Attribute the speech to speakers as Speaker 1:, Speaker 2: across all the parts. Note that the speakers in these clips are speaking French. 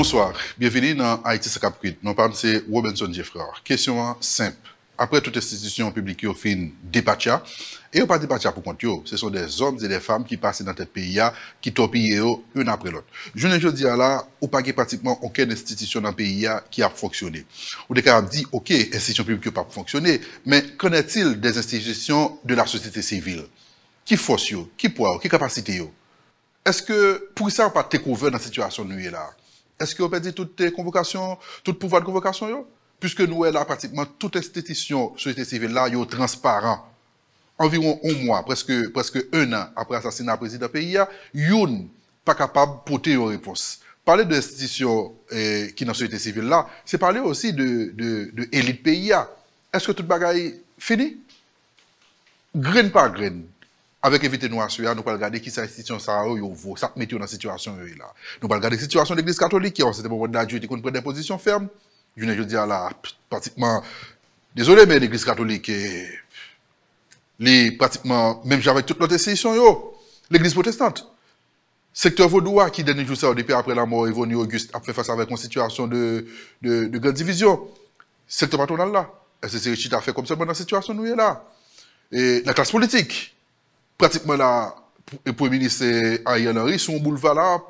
Speaker 1: Bonsoir, bienvenue dans Haïti Sakaprit. Nous parlons de Robinson Jeffrey. Question simple. Après toute institution publique qui fin dépacha, et pas dépacha pour compte, ce sont des hommes et des femmes qui passent dans ce pays, qui torpillent une après l'autre. Je ne dis là, ou pas pratiquement aucune institution dans le pays qui a fonctionné. Ou des cas dit, ok, institution publique n'a pas fonctionné, mais qu'en est-il des institutions de la société civile? Qui force, qui poids, qui capacité? Est-ce que pour ça, on n'a pas découvert dans la situation nous là? Est-ce qu'on peut dire toutes les convocations, tout pouvoir de convocation yo? Puisque nous là pratiquement toute institution société civile là yo transparent. Environ un mois, presque un an après l'assassinat du président du pays, yon pas capable de porter une réponse. Parler de l'institution qui est dans la société civile là, c'est parler aussi de élite pays. Est-ce que tout bagaille fini? Graine par graine. Avec éviter nous assurer, nous allons regarder qui cette institution ça vaut, ça met dans la situation là. Nous allons regarder la situation de l'Église catholique qui en ce moment là Dieu qui prend des positions fermes. Je dis là pratiquement désolé mais l'Église catholique est pratiquement même avec toute l'autre institution l'Église protestante. Secteur vaudois qui dernier jour ça depuis après la mort Yvonne Auguste a fait face avec une situation de grande division. Secteur patronal là, est-ce que c'est Richard a fait comme ça dans la situation nous là. Et la classe politique pratiquement là, le Premier ministre Ariel Henry, son boulevard là,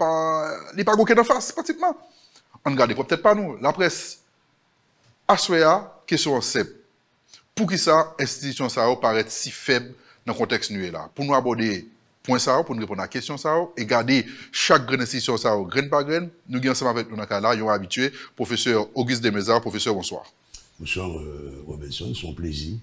Speaker 1: il n'est pas goqué en face, pratiquement. On regarde, peut-être pas nous. La presse, Assoya, question simple. Pour qui ça, institution ça paraît si faible dans le contexte nu là? Pour nous aborder point ça, pour nous répondre à la question ça, et garder chaque grande institution ça, graine par graine, nous avons ensemble avec nous dans le cas là, nous habitué, professeur Auguste Desmézard, professeur, bonsoir.
Speaker 2: Bonsoir Robinson, c'est un plaisir.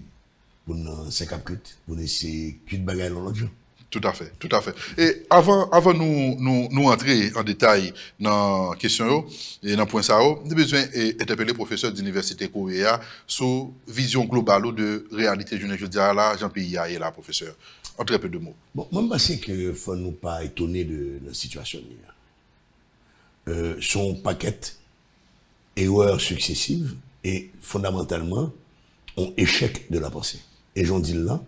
Speaker 2: Pour nous, c'est pour nous, c'est qu'une bagaille dans l'autre jour.
Speaker 1: Tout à fait, tout à fait. Et avant nous entrer en détail dans la question et dans le point ça, nous avons besoin d'interpeller le professeur d'université Corée sur vision globale de réalité. Je ne dis là, Jean-Pierre est là, professeur. En très peu de mots.
Speaker 2: Bon, moi, je pense qu'il ne faut nous pas étonner de la situation. Son paquet erreurs successives et fondamentalement un échec de la pensée. Et j'en dis là,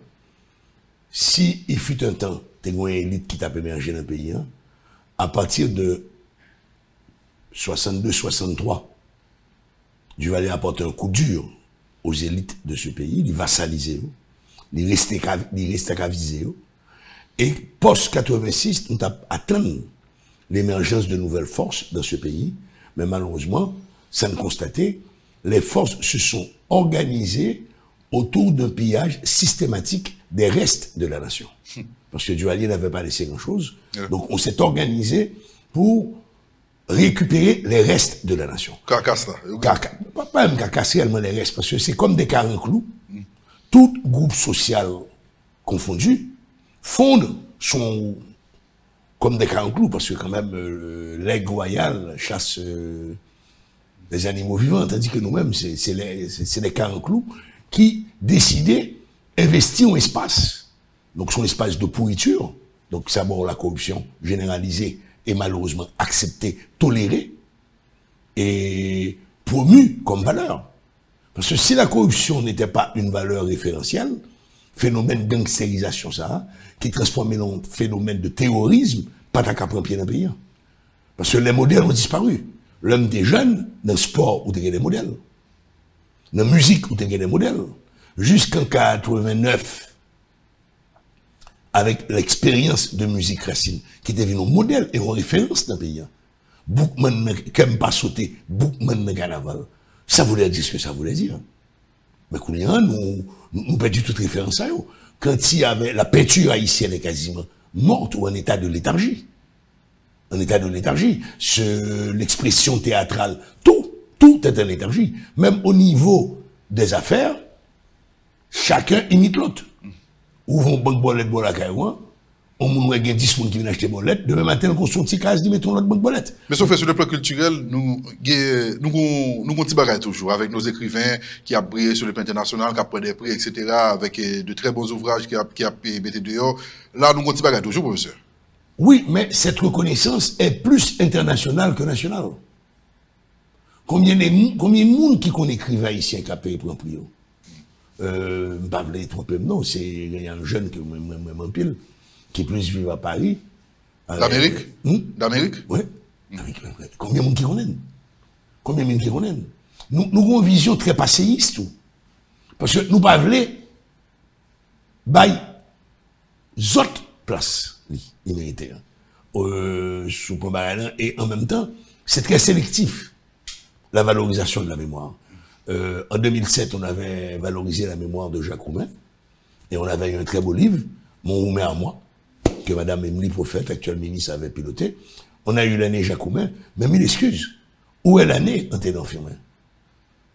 Speaker 2: si il fut un temps, tu as une élite qui t'a émergé dans le pays, à partir de 62-63, Dieu va aller apporter un coup dur aux élites de ce pays, les vassaliser, les rester qu'à viser. Et post-86, nous avons atteint l'émergence de nouvelles forces dans ce pays, mais malheureusement, ça ne constatait, les forces se sont organisées autour d'un pillage systématique des restes de la nation. Parce que Duvalier n'avait pas laissé grand-chose. Donc on s'est organisé pour récupérer les restes de la nation.
Speaker 1: Carcasse là.
Speaker 2: Pas même carcasse réellement les restes, parce que c'est comme des clous. Tout groupe social confondu fonde son comme des clous, parce que quand même l'aigle royal chasse les animaux vivants, tandis que nous-mêmes, c'est les clous qui décidaient investir en espace. Donc son espace de pourriture, donc c'est d'abord la corruption généralisée et malheureusement acceptée, tolérée et promue comme valeur. Parce que si la corruption n'était pas une valeur référentielle, phénomène de gangstérisation ça, qui transformait en phénomène de terrorisme, pas qu'à prendre pied dans le pays. Parce que les modèles ont disparu. L'homme des jeunes, dans le sport, où tu as des modèles. Dans la musique, où tu as des modèles. Jusqu'en 89, avec l'expérience de musique racine, qui devient un modèle et une référence dans le pays. Boukman qui n'aime pas sauter, Boukman de carnaval. Ça voulait dire ce que ça voulait dire. Mais nous perdons toute référence à eux. Quand il y avait la peinture haïtienne est quasiment morte ou en état de léthargie. En état de léthargie. L'expression théâtrale, tout est en léthargie. Même au niveau des affaires, chacun imite l'autre. Ouvrons banque bolette pour la caïouan, on m'a gagné 10 personnes qui viennent acheter bolette, demain matin, on construit un petit case, mettons l'autre banque bolette.
Speaker 1: Mais sauf que sur le plan culturel, nous continuons toujours avec nos écrivains qui ont brillé sur le plan international, qui ont pris des prix, etc., avec de très bons ouvrages qui ont été dehors. Là, nous continuons toujours, professeur.
Speaker 2: Oui, mais cette reconnaissance est plus internationale que nationale. Combien de monde qui connaît écrivain haïtien qui a payé pour un prix? Je ne vais pas vous tromper, non, c'est un jeune que moi pile, qui plus vivre à Paris.
Speaker 1: D'Amérique? D'Amérique?
Speaker 2: Oui. Combien de monde qui connaît? Combien de monde qui connaissent? Nous avons une vision très passéiste, tout. Parce que nous ne voulons pas autres places, il méritait, sous Pombarana, et en même temps, c'est très sélectif, la valorisation de la mémoire. En 2007, on avait valorisé la mémoire de Jacques Roumain, et on avait eu un très beau livre, Mon Roumain à moi, que Madame Émilie Prophète, actuelle ministre, avait piloté. On a eu l'année Jacques Roumain, mais mille excuses. Où est l'année Anténan Firmin?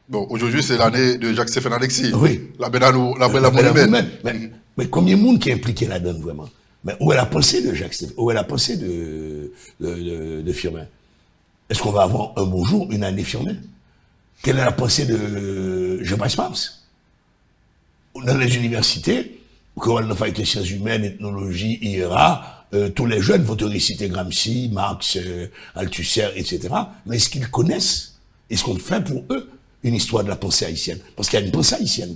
Speaker 1: Bon, aujourd'hui, c'est l'année de Jacques-Stéphane Alexis.
Speaker 2: Oui.
Speaker 1: La belle humaine.
Speaker 2: Mais combien de monde qui est impliqué là-dedans, vraiment? Mais où est la pensée de Jacques-Stéphane? Où est la pensée de Firmin? Est-ce qu'on va avoir un beau jour, une année Firmin? Quelle est la pensée de Jean-Baptiste Mars? Dans les universités, quand on a fait les sciences humaines, ethnologie, IRA, tous les jeunes vont te réciter Gramsci, Marx, Althusser, etc. Mais est-ce qu'ils connaissent? Est-ce qu'on fait pour eux une histoire de la pensée haïtienne? Parce qu'il y a une pensée haïtienne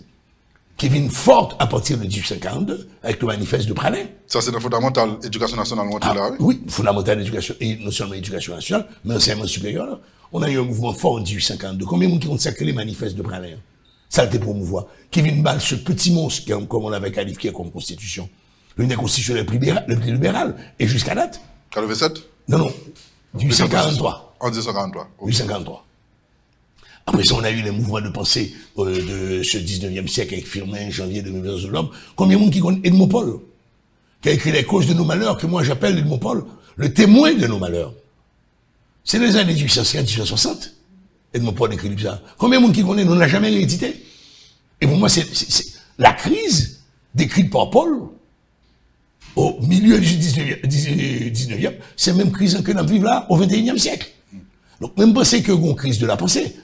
Speaker 2: qui vient forte à partir de 1842 avec le manifeste de Pranin.
Speaker 1: Ça, c'est le fondamental, éducation nationale, là,
Speaker 2: oui, fondamental éducation, et non seulement éducation nationale, mais enseignement supérieur. On a eu un mouvement fort en 1852. Combien de monde qui ont consacré les manifestes de Pranin? Ça a été promouvoir. Qui vient battre ce petit monstre, comme on l'avait qualifié comme constitution. L'une des constitutions les plus libérales, et jusqu'à date.
Speaker 1: 47?
Speaker 2: Non, 1843.
Speaker 1: En 1843.
Speaker 2: Okay. 1843. Après ça, on a eu les mouvements de pensée de ce 19e siècle avec Firmin, Janvier, 2011 de l'homme. Combien de monde qui connaît Edmond Paul, qui a écrit Les causes de nos malheurs, que moi j'appelle Edmond Paul, le témoin de nos malheurs. C'est les années 1850-1860. Edmond Paul écrit ça. Combien de monde qui connaît, on ne l'a jamais réédité. Et pour moi, c'est la crise décrite par Paul, au milieu du 19e, c'est la même crise que nous vivons là, au 21e siècle. Donc, même penser que une crise de la pensée.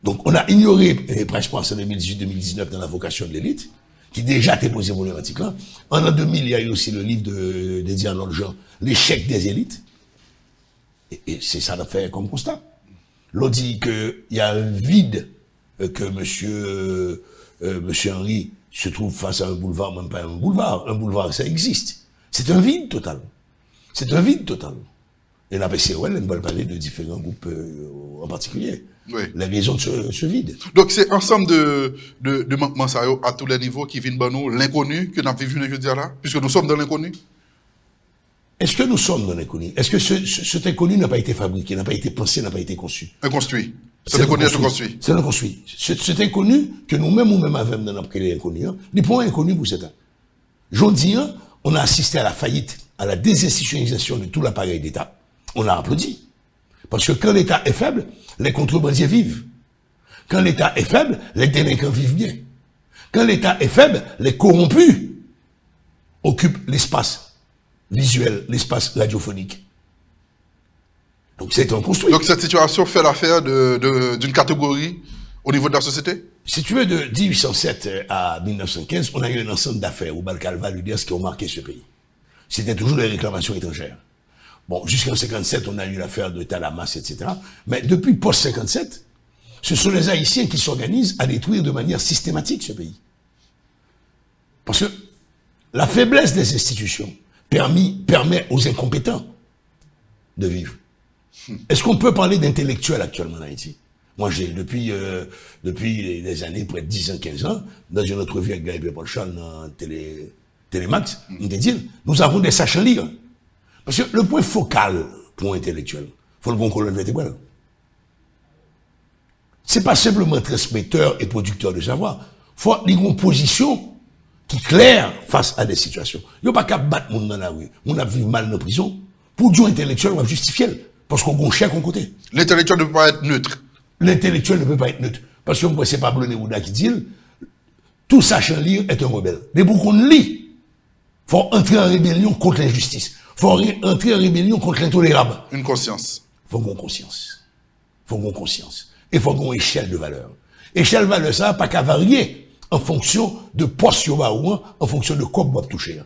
Speaker 2: Donc, on a ignoré, presque en 2018-2019, dans la vocation de l'élite, qui déjà était posé problématique là. En l'an 2000, il y a eu aussi le livre de Diane Jean, L'échec des élites. Et c'est ça qu'on fait comme constat. L'on dit qu'il y a un vide que monsieur Henry se trouve face à un boulevard, même pas un boulevard. Un boulevard, ça existe. C'est un vide total. C'est un vide total. Et la PCOL, elle va parler de différents groupes en particulier.
Speaker 1: Oui.
Speaker 2: Les raisons de ce vide.
Speaker 1: Donc c'est ensemble de manquements à tous les niveaux qui viennent de nous, l'inconnu que nous avons vécu aujourd'hui là, puisque nous sommes dans l'inconnu.
Speaker 2: Est-ce que nous sommes dans l'inconnu? Est-ce que cet inconnu n'a pas été fabriqué, n'a pas été pensé, n'a pas été conçu?
Speaker 1: Inconstruit. Cet inconnu est construit.
Speaker 2: C'est l'inconstruit. Cet inconnu que nous-mêmes avons dans notre inconnu, n'est pas inconnu pour cet an. Aujourd'hui, on a assisté à la faillite, à la désinstitutionnalisation de tout l'appareil d'État. On a applaudi. Parce que quand l'État est faible, les contrebandiers vivent. Quand l'État est faible, les délinquants vivent bien. Quand l'État est faible, les corrompus occupent l'espace visuel, l'espace radiophonique. Donc c'est un construit.
Speaker 1: Donc cette situation fait l'affaire d'une catégorie au niveau de la société? Si
Speaker 2: tu veux, de 1807 à 1915, on a eu un ensemble d'affaires au Balcalva, l'UDS, qui ont marqué ce pays. C'était toujours les réclamations étrangères. Bon, jusqu'en 57, on a eu l'affaire de Talamas, etc. Mais depuis post-57, ce sont les Haïtiens qui s'organisent à détruire de manière systématique ce pays. Parce que la faiblesse des institutions permet aux incompétents de vivre. Est-ce qu'on peut parler d'intellectuels actuellement en Haïti? Moi, j'ai, depuis des années, près de 10 ans, 15 ans, dans une entrevue avec Gaël Paul Charles dans Télémax, nous avons des sachants lire. Parce que le point focal pour un intellectuel, il faut le bon colonne vertébrale. C'est pas simplement transmetteur et producteur de savoir. Il faut avoir une position qui est claire face à des situations. Il n'y a pas qu'à battre monde dans la rue. On a vécu mal dans la prison. Pour Dieu intellectuel, on va justifier. Parce qu'on a un chèque à côté.
Speaker 1: L'intellectuel ne peut pas être neutre.
Speaker 2: L'intellectuel ne peut pas être neutre. Parce que c'est pas Pablo Neruda qui dit, tout sachant lire est un rebelle. Mais pour qu'on lit, il faut entrer en rébellion contre l'injustice. Il faut entrer en rébellion contre l'intolérable.
Speaker 1: Une conscience.
Speaker 2: Il faut qu'on conscience. Il faut qu'on conscience. Et il faut qu'on échelle de valeur. Échelle de valeur, ça n'a pas qu'à varier en fonction de poste ou en fonction de quoi vous toucher.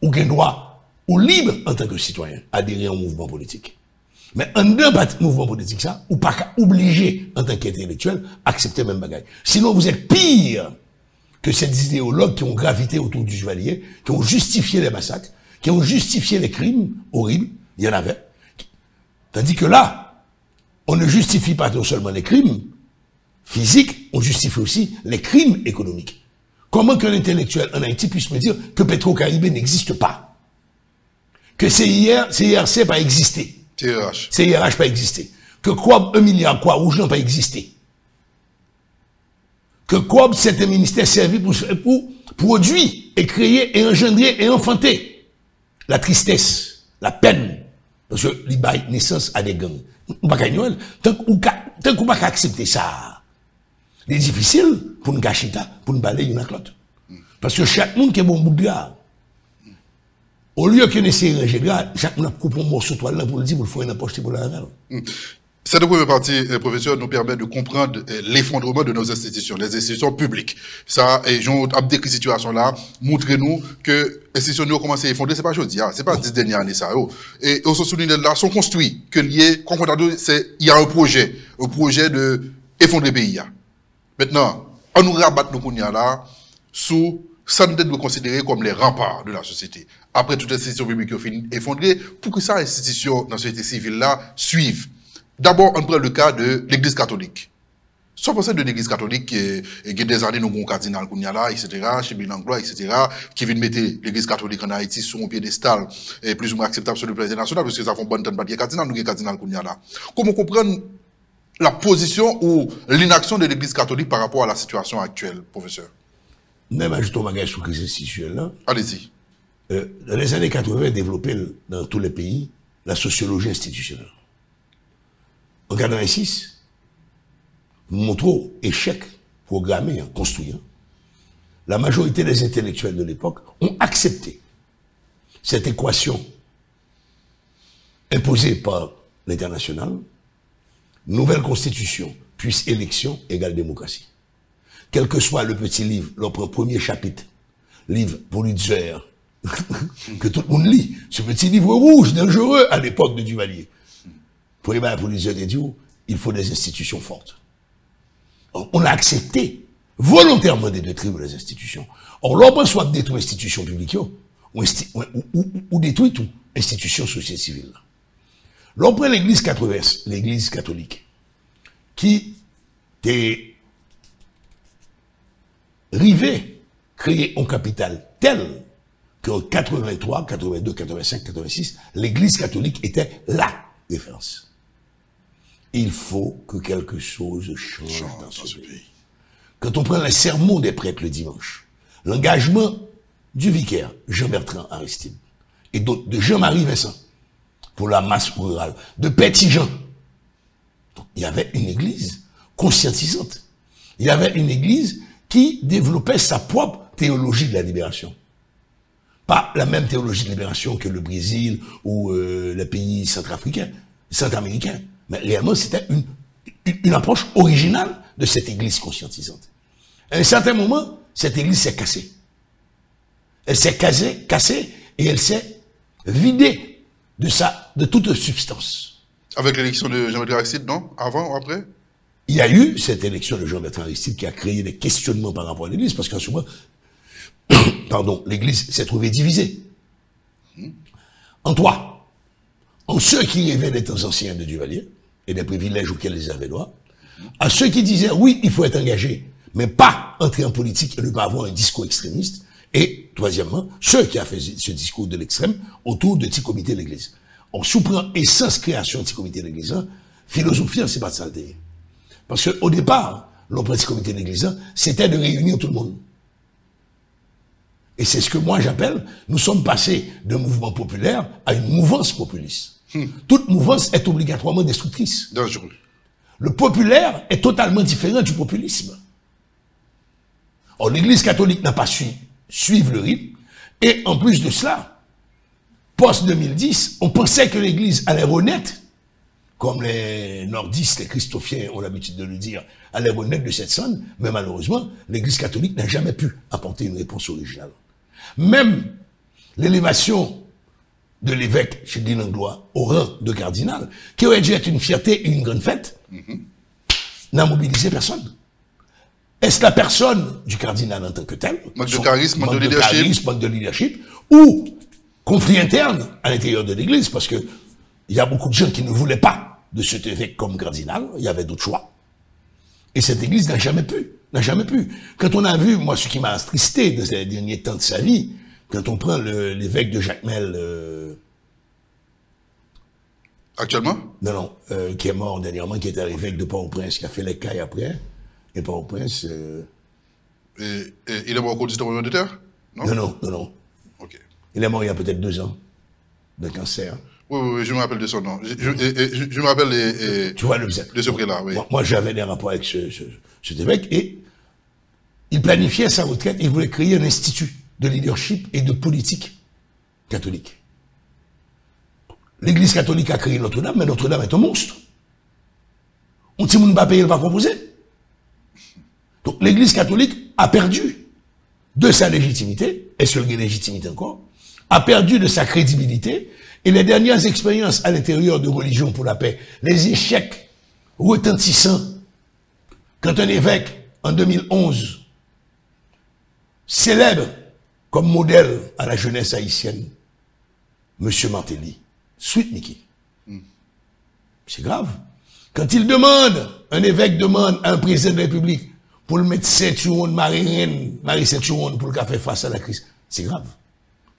Speaker 2: Ou gain droit, ou libre en tant que citoyen, adhérer au mouvement politique. Mais en d'un mouvement politique, ça, ou pas qu'à obliger en tant qu'intellectuel, accepter même bagaille. Sinon, vous êtes pire que ces idéologues qui ont gravité autour du Chevalier, qui ont justifié les massacres, qui ont justifié les crimes horribles, il y en avait. Tandis que là, on ne justifie pas non seulement les crimes physiques, on justifie aussi les crimes économiques. Comment qu'un intellectuel en Haïti puisse me dire que Petro-Caribé n'existe pas? Que CIRC n'a pas existé? CIRH pas existé. Que Coab 1 milliard quoi rouge n'a pas existé. Que Coab c'est un ministère servi pour produire et créer et engendrer et enfanter la tristesse, la peine. Parce que il bail naissance à des gangs. Tant qu'on va accepter ça, c'est difficile pour nous cacher ça, pour nous balayer une à l'autre. Parce que chaque monde qui est bon bout de gars, au lieu que nous essayions de ranger, chaque monde a coupé un morceau de toile pour le dire, pour le faire une poche pour la rame.
Speaker 1: Cette première partie, professeur, nous permet de comprendre l'effondrement de nos institutions, les institutions publiques. Ça, et j'en ai décrit cette situation-là, montrez-nous que les institutions nous ont commencé à effondrer, c'est pas chose, c'est pas 10 dernières années, ça. Et on se souvient là, sont construits, que lié, il y a un projet de effondrer le pays. Maintenant, on nous rabatte nos kounia là, sous, ça nous doit considérer comme les remparts de la société. Après toutes les institutions publiques qui ont fini effondrées, pour que ça, les institutions dans la société civile là, suivent. D'abord, on prend le cas de l'Église catholique. Soit pensez de l'Église catholique qui a des années, nous avons un cardinal Kounyala, etc., chez Bilanglois, etc., qui vient mettre l'Église catholique en Haïti sur un piédestal plus ou moins acceptable sur le plan international, parce que ça fait un bon temps de cardinal, nous avons un cardinal Kounyala. Comment comprendre la position ou l'inaction de l'Église catholique par rapport à la situation actuelle, professeur?
Speaker 2: Même ajoutons ma sur crise institutionnelle.
Speaker 1: Allez-y.
Speaker 2: Dans les années 80, développé dans tous les pays la sociologie institutionnelle. En 86, nous montrons échec programmé, construit. La majorité des intellectuels de l'époque ont accepté cette équation imposée par l'international, nouvelle constitution, puis élection égale démocratie. Quel que soit le petit livre, leur premier chapitre, livre Pulitzer, que tout le monde lit, ce petit livre rouge, dangereux à l'époque de Duvalier. Pour les jeunes dit, il faut des institutions fortes. On a accepté volontairement de détruire les institutions. Or, l'on soit détruire les institutions publiques ou détruire tout institution sociale civile. L'on prend l'église catholique, qui est rivée, créer un capital tel qu'en 83, 82, 85, 86, l'église catholique était la référence. Il faut que quelque chose change dans ce pays. Quand on prend les sermons des prêtres le dimanche, l'engagement du vicaire, Jean-Bertrand Aristide, et d'autres, de Jean-Marie Vincent, pour la masse rurale, de Petit-Jean. Il y avait une église conscientisante. Il y avait une église qui développait sa propre théologie de la libération. Pas la même théologie de libération que le Brésil ou les pays centra-américains. Mais réellement, c'était une approche originale de cette église conscientisante. À un certain moment, cette église s'est cassée. Elle s'est cassée et elle s'est vidée de toute substance.
Speaker 1: Avec l'élection de Jean-Bertrand Aristide, non? Avant ou après? Il
Speaker 2: y a eu cette élection de Jean-Bertrand Aristide qui a créé des questionnements par rapport à l'église, parce qu'en ce moment, pardon, l'église s'est trouvée divisée. En trois. En ceux qui rêvaient des temps anciens de Duvalier, et des privilèges auxquels ils avaient droit, à ceux qui disaient, oui, il faut être engagé, mais pas entrer en politique et ne pas avoir un discours extrémiste, et, troisièmement, ceux qui ont fait ce discours de l'extrême autour de petits comités de l'église. On sous-prend essence création de petits comités de l'église, philosophie, c'est pas de saleté. Parce qu'au départ, le petit comité de l'église, c'était de réunir tout le monde. Et c'est ce que moi j'appelle, nous sommes passés d'un mouvement populaire à une mouvance populiste. Toute mouvance est obligatoirement destructrice.
Speaker 1: Dangereux.
Speaker 2: Le populaire est totalement différent du populisme. Or, l'église catholique n'a pas su suivre le rythme. Et en plus de cela, post-2010, on pensait que l'église allait renaître, comme les nordistes, les christophiens ont l'habitude de le dire, allait renaître de cette scène. Mais malheureusement, l'église catholique n'a jamais pu apporter une réponse originale. Même l'élévation de l'évêque chez Bilanglois au rang de cardinal, qui aurait dû être une fierté et une grande fête, n'a mobilisé personne. Est-ce la personne du cardinal en tant que tel?
Speaker 1: Manque de charisme, manque de
Speaker 2: leadership, ou conflit interne à l'intérieur de l'église, parce que il y a beaucoup de gens qui ne voulaient pas de cet évêque comme cardinal, il y avait d'autres choix. Et cette église n'a jamais pu. Quand on a vu, moi, ce qui m'a attristé dans ces derniers temps de sa vie, quand on prend l'évêque de Jacmel,
Speaker 1: Actuellement?
Speaker 2: Non, qui est mort dernièrement, qui était l'évêque de Port-au-Prince, qui a fait les cailles après, et Port-au-Prince...
Speaker 1: Et il est mort au cours du tremblement de terre?
Speaker 2: Non.
Speaker 1: Ok.
Speaker 2: Il est mort il y a peut-être 2 ans, de cancer.
Speaker 1: Oui, je me rappelle de son nom. Je me rappelle
Speaker 2: tu vois,
Speaker 1: de ce prix-là, oui.
Speaker 2: Moi, j'avais des rapports avec cet évêque, et il planifiait sa retraite, il voulait créer un institut de leadership et de politique catholique. L'église catholique a créé Notre-Dame, mais Notre-Dame est un monstre. On ne peut pas payer, il ne pas proposer. Donc l'église catholique a perdu de sa légitimité, et sur la légitimité encore, a perdu de sa crédibilité, et les dernières expériences à l'intérieur de Religion pour la paix, les échecs retentissants, quand un évêque, en 2011, célèbre comme modèle à la jeunesse haïtienne, M. Martelly, Sweet Mickey. C'est grave. Quand il demande, un évêque demande à un président de la République pour le mettre ceinturon de Marie Ceinturon pour le faire face à la crise, c'est grave.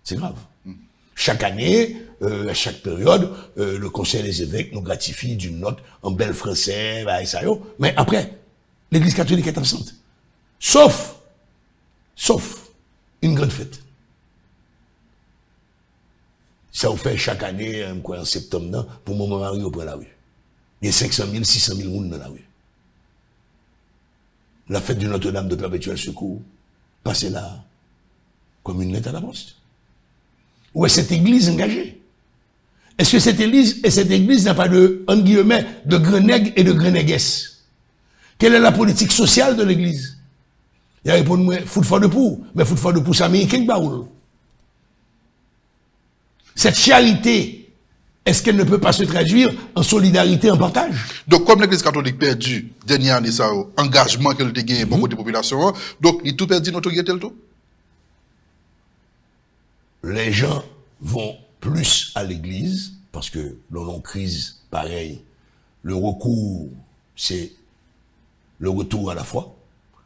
Speaker 2: C'est grave. Chaque année, à chaque période, le Conseil des évêques nous gratifie d'une note en bel français, mais après, l'Église catholique est absente. Sauf une grande fête. Ça vous fait chaque année, en septembre, pour mon mari au point la rue. Il y a 500 000, 600 000 personnes dans la rue. La fête de Notre-Dame de Perpétuel Secours, passez là, comme une lettre à la poste. Où est cette église engagée? Est-ce que cette église n'a pas de, entre guillemets, de grenègue et de grenèguesse? Quelle est la politique sociale de l'église? Il répond, moi, fout de pou, mais fout de pou, ça américain baoul. Cette charité, est-ce qu'elle ne peut pas se traduire en solidarité, en partage?
Speaker 1: Donc, comme l'église catholique perdu, dernière année, ça, engagement qu'elle a gagné, beaucoup de population, donc, il tout perdu notre guette, tout?
Speaker 2: Les gens vont plus à l'église, parce que dans une crise pareille, le recours, c'est le retour à la foi,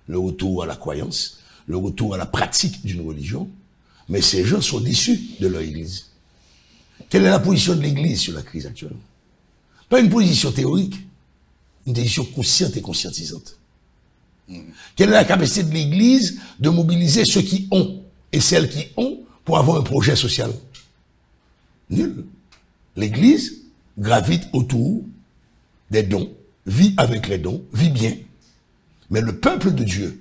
Speaker 2: le retour à la croyance, le retour à la pratique d'une religion, mais ces gens sont déçus de leur église. Quelle est la position de l'église sur la crise actuelle? Pas une position théorique, une position consciente et conscientisante. Quelle est la capacité de l'église de mobiliser ceux qui ont et celles qui ont pour avoir un projet social? Nul. L'église gravite autour des dons, vit avec les dons, vit bien. Mais le peuple de Dieu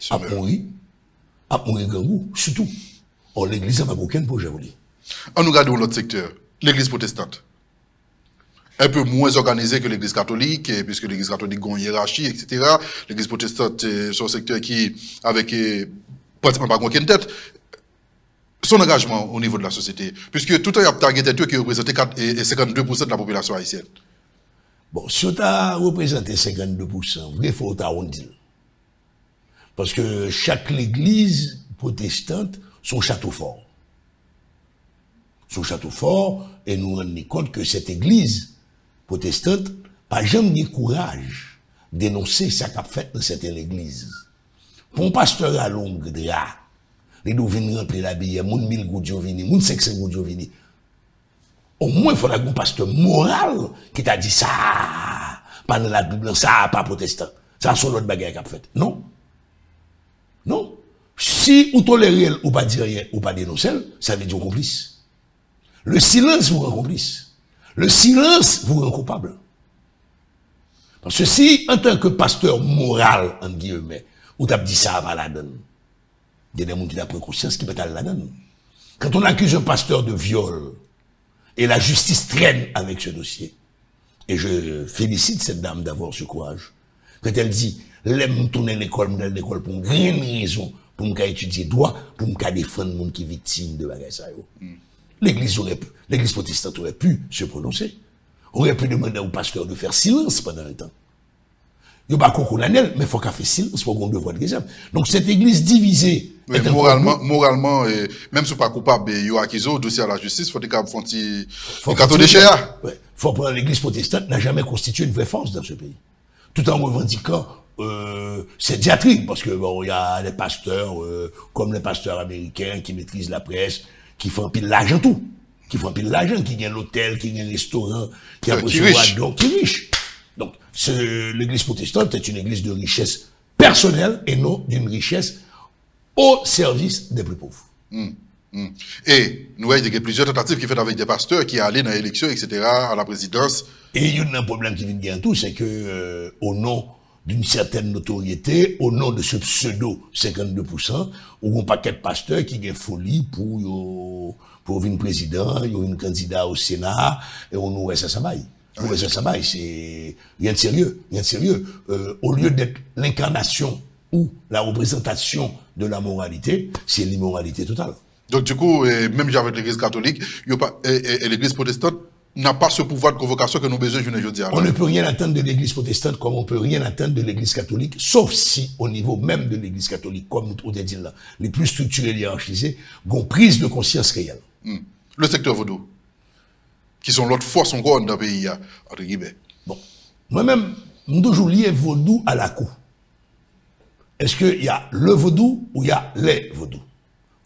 Speaker 2: a mouru gangou, surtout. Or, l'église n'a pas aucun projet.
Speaker 1: En nous regardant l'autre secteur, l'église protestante. Un peu moins organisée que l'église catholique, puisque l'église catholique a une hiérarchie, etc. L'église protestante, c'est un secteur qui, avec pratiquement pas aucune tête, son engagement au niveau de la société. Puisque tout un y a targeté qui représente 52% de la population haïtienne.
Speaker 2: Bon, si on a représenté 52%, il faut arrondir. Parce que chaque église protestante, son château fort. Son château fort, et nous rendons compte que cette église protestante, pas jamais eu courage d'énoncer ça qu'a fait dans cette église. Pour un pasteur à longue drap, les deux viennent remplir la billet, moun 1000 goudios vini, moun 500 goudios vini. Au moins, il faudra un pasteur moral qui t'a dit ça, pas dans la Bible, ça, pas protestant. Ça, c'est l'autre bagarre qu'a fait. Non. Non. Si vous tolérez ou pas dire rien, ou pas dénoncer, ça veut dire complice. Le silence vous rend complice. Le silence vous rend coupable. Parce que si, en tant que pasteur moral, en guillemets, ou t'as dit ça à la donne, il y a des gens qui ont pris conscience qui peut aller la donne. Quand on accuse un pasteur de viol, et la justice traîne avec ce dossier, et je félicite cette dame d'avoir ce courage, quand elle dit, l'aime tourner l'école pour une grande raison, pour me étudier droit, pour me défendre les gens qui sont victimes de bagages. L'église protestante aurait pu se prononcer, aurait pu demander au pasteur de faire silence pendant un temps. Il n'y a pas qu'on mais il faut qu'elle fasse silence pour qu'on devoir de réserve. Donc cette église divisée.
Speaker 1: Oui, moralement, même si pas coupable, il y a accusé au dossier à la justice, il faut que faut un carton de chéa.
Speaker 2: Il faut prendre l'église protestante n'a jamais constitué une vraie force dans ce pays. Tout en revendiquant cette diatribe, parce que bon, il y a des pasteurs, comme les pasteurs américains qui maîtrisent la presse, qui font pile l'argent tout. Qui font pile l'argent, qui gagnent l'hôtel, qui gagnent le restaurant, qui
Speaker 1: riche.
Speaker 2: Donc, qui riche. Donc, l'église protestante est une église de richesse personnelle et non d'une richesse au service des plus pauvres.
Speaker 1: Et nous voyons qu'il y a plusieurs tentatives qui fait avec des pasteurs qui allaient dans l'élection, etc., à la présidence.
Speaker 2: Et il y a un problème qui vient de tout, c'est que au nom d'une certaine notoriété, au nom de ce pseudo 52%, ou un paquet de pasteurs qui ont folie pour venir président, il y a un candidat au Sénat, et on nous reste à sa baille. C'est rien de sérieux, au lieu d'être l'incarnation ou la représentation de la moralité, c'est l'immoralité totale.
Speaker 1: Donc du coup, même avec l'église catholique, l'église protestante n'a pas ce pouvoir de convocation que nous besoin aujourd'hui.
Speaker 2: On ne peut rien attendre de l'église protestante comme on peut rien attendre de l'église catholique, sauf si au niveau même de l'église catholique, comme on dit là, les plus structurés, hiérarchisés, ont prise de conscience réelle.
Speaker 1: Le secteur vaudou, qui sont l'autre force encore dans le pays, entre guillemets.
Speaker 2: Bon, moi-même, je toujours lié vaudou à la cour. Est-ce qu'il y a le vaudou ou il y a les vaudous?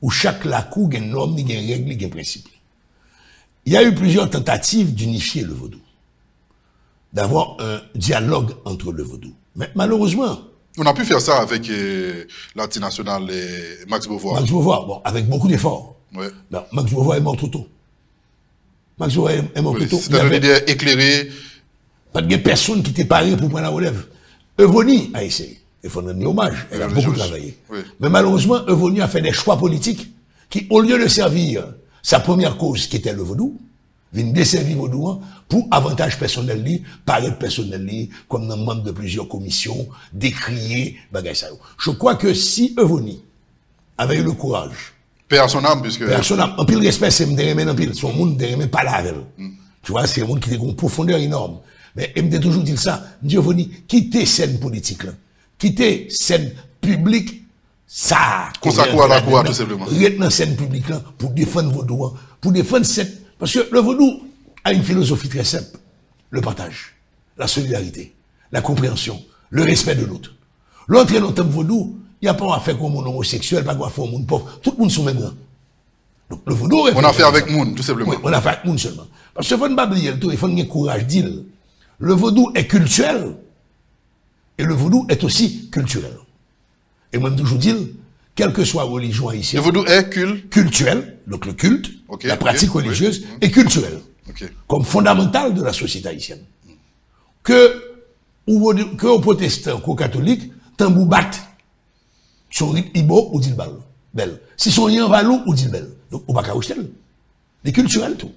Speaker 2: Où chaque lacou a une norme, une règle, un principe. Il y a eu plusieurs tentatives d'unifier le vaudou, d'avoir un dialogue entre le vaudou. Mais malheureusement...
Speaker 1: On a pu faire ça avec l'antinational et Max Beauvoir.
Speaker 2: Max Beauvoir, bon, avec beaucoup d'efforts.
Speaker 1: Ouais.
Speaker 2: Non, Max Beauvoir est mort trop tôt. Max Beauvoir est mort trop tôt.
Speaker 1: C'est un leader éclairé.
Speaker 2: Pas de personne qui était paré pour prendre la relève. Evonie a essayé. Il faut donner hommage. Elle a beaucoup travaillé. Oui. Mais malheureusement, Evonie a fait des choix politiques qui, au lieu de servir sa première cause, qui était le vaudou, vient desservir vaudou pour avantage personnel, paraître personnel, comme un membre de plusieurs commissions, décrier, bagay ça. Je crois que si Evonie avait eu le courage,
Speaker 1: père son âme, puisque...
Speaker 2: Père son âme, en pile respect, c'est me en pile, son monde ne pas la avec. Tu vois, c'est un monde qui a une profondeur énorme. Mais il me toujours dit ça, Evonie, quittez scène politique là. Quitter scène publique, ça.
Speaker 1: Consacré à la cour, tout simplement.
Speaker 2: Rester dans scène publique là, pour défendre vaudou, pour défendre cette, parce que le vaudou a une philosophie très simple. Le partage, la solidarité, la compréhension, le respect de l'autre. L'autre est notre vaudou, il n'y a pas à faire comme un homosexuel, pas à faire comme un pauvre. Tout le monde sont même là. Donc le vaudou.
Speaker 1: On a fait avec monde, tout simplement.
Speaker 2: Oui, on a fait avec monde seulement. Parce qu'il faut ne pas oublier le tout, il faut avoir courage dire. Le vaudou est culturel. Et le vaudou est aussi culturel. Et moi, je toujours dis, quelle que soit la religion haïtienne.
Speaker 1: Le vaudou est
Speaker 2: culturel, donc le culte, la pratique religieuse, est culturelle. Comme fondamentale de la société haïtienne. Que aux protestants, qu'aux catholiques, tambou bat, son ibo ou dit belle. Si son rien valou ou dit belle. Donc, on va pas cacher. C'est culturel tout.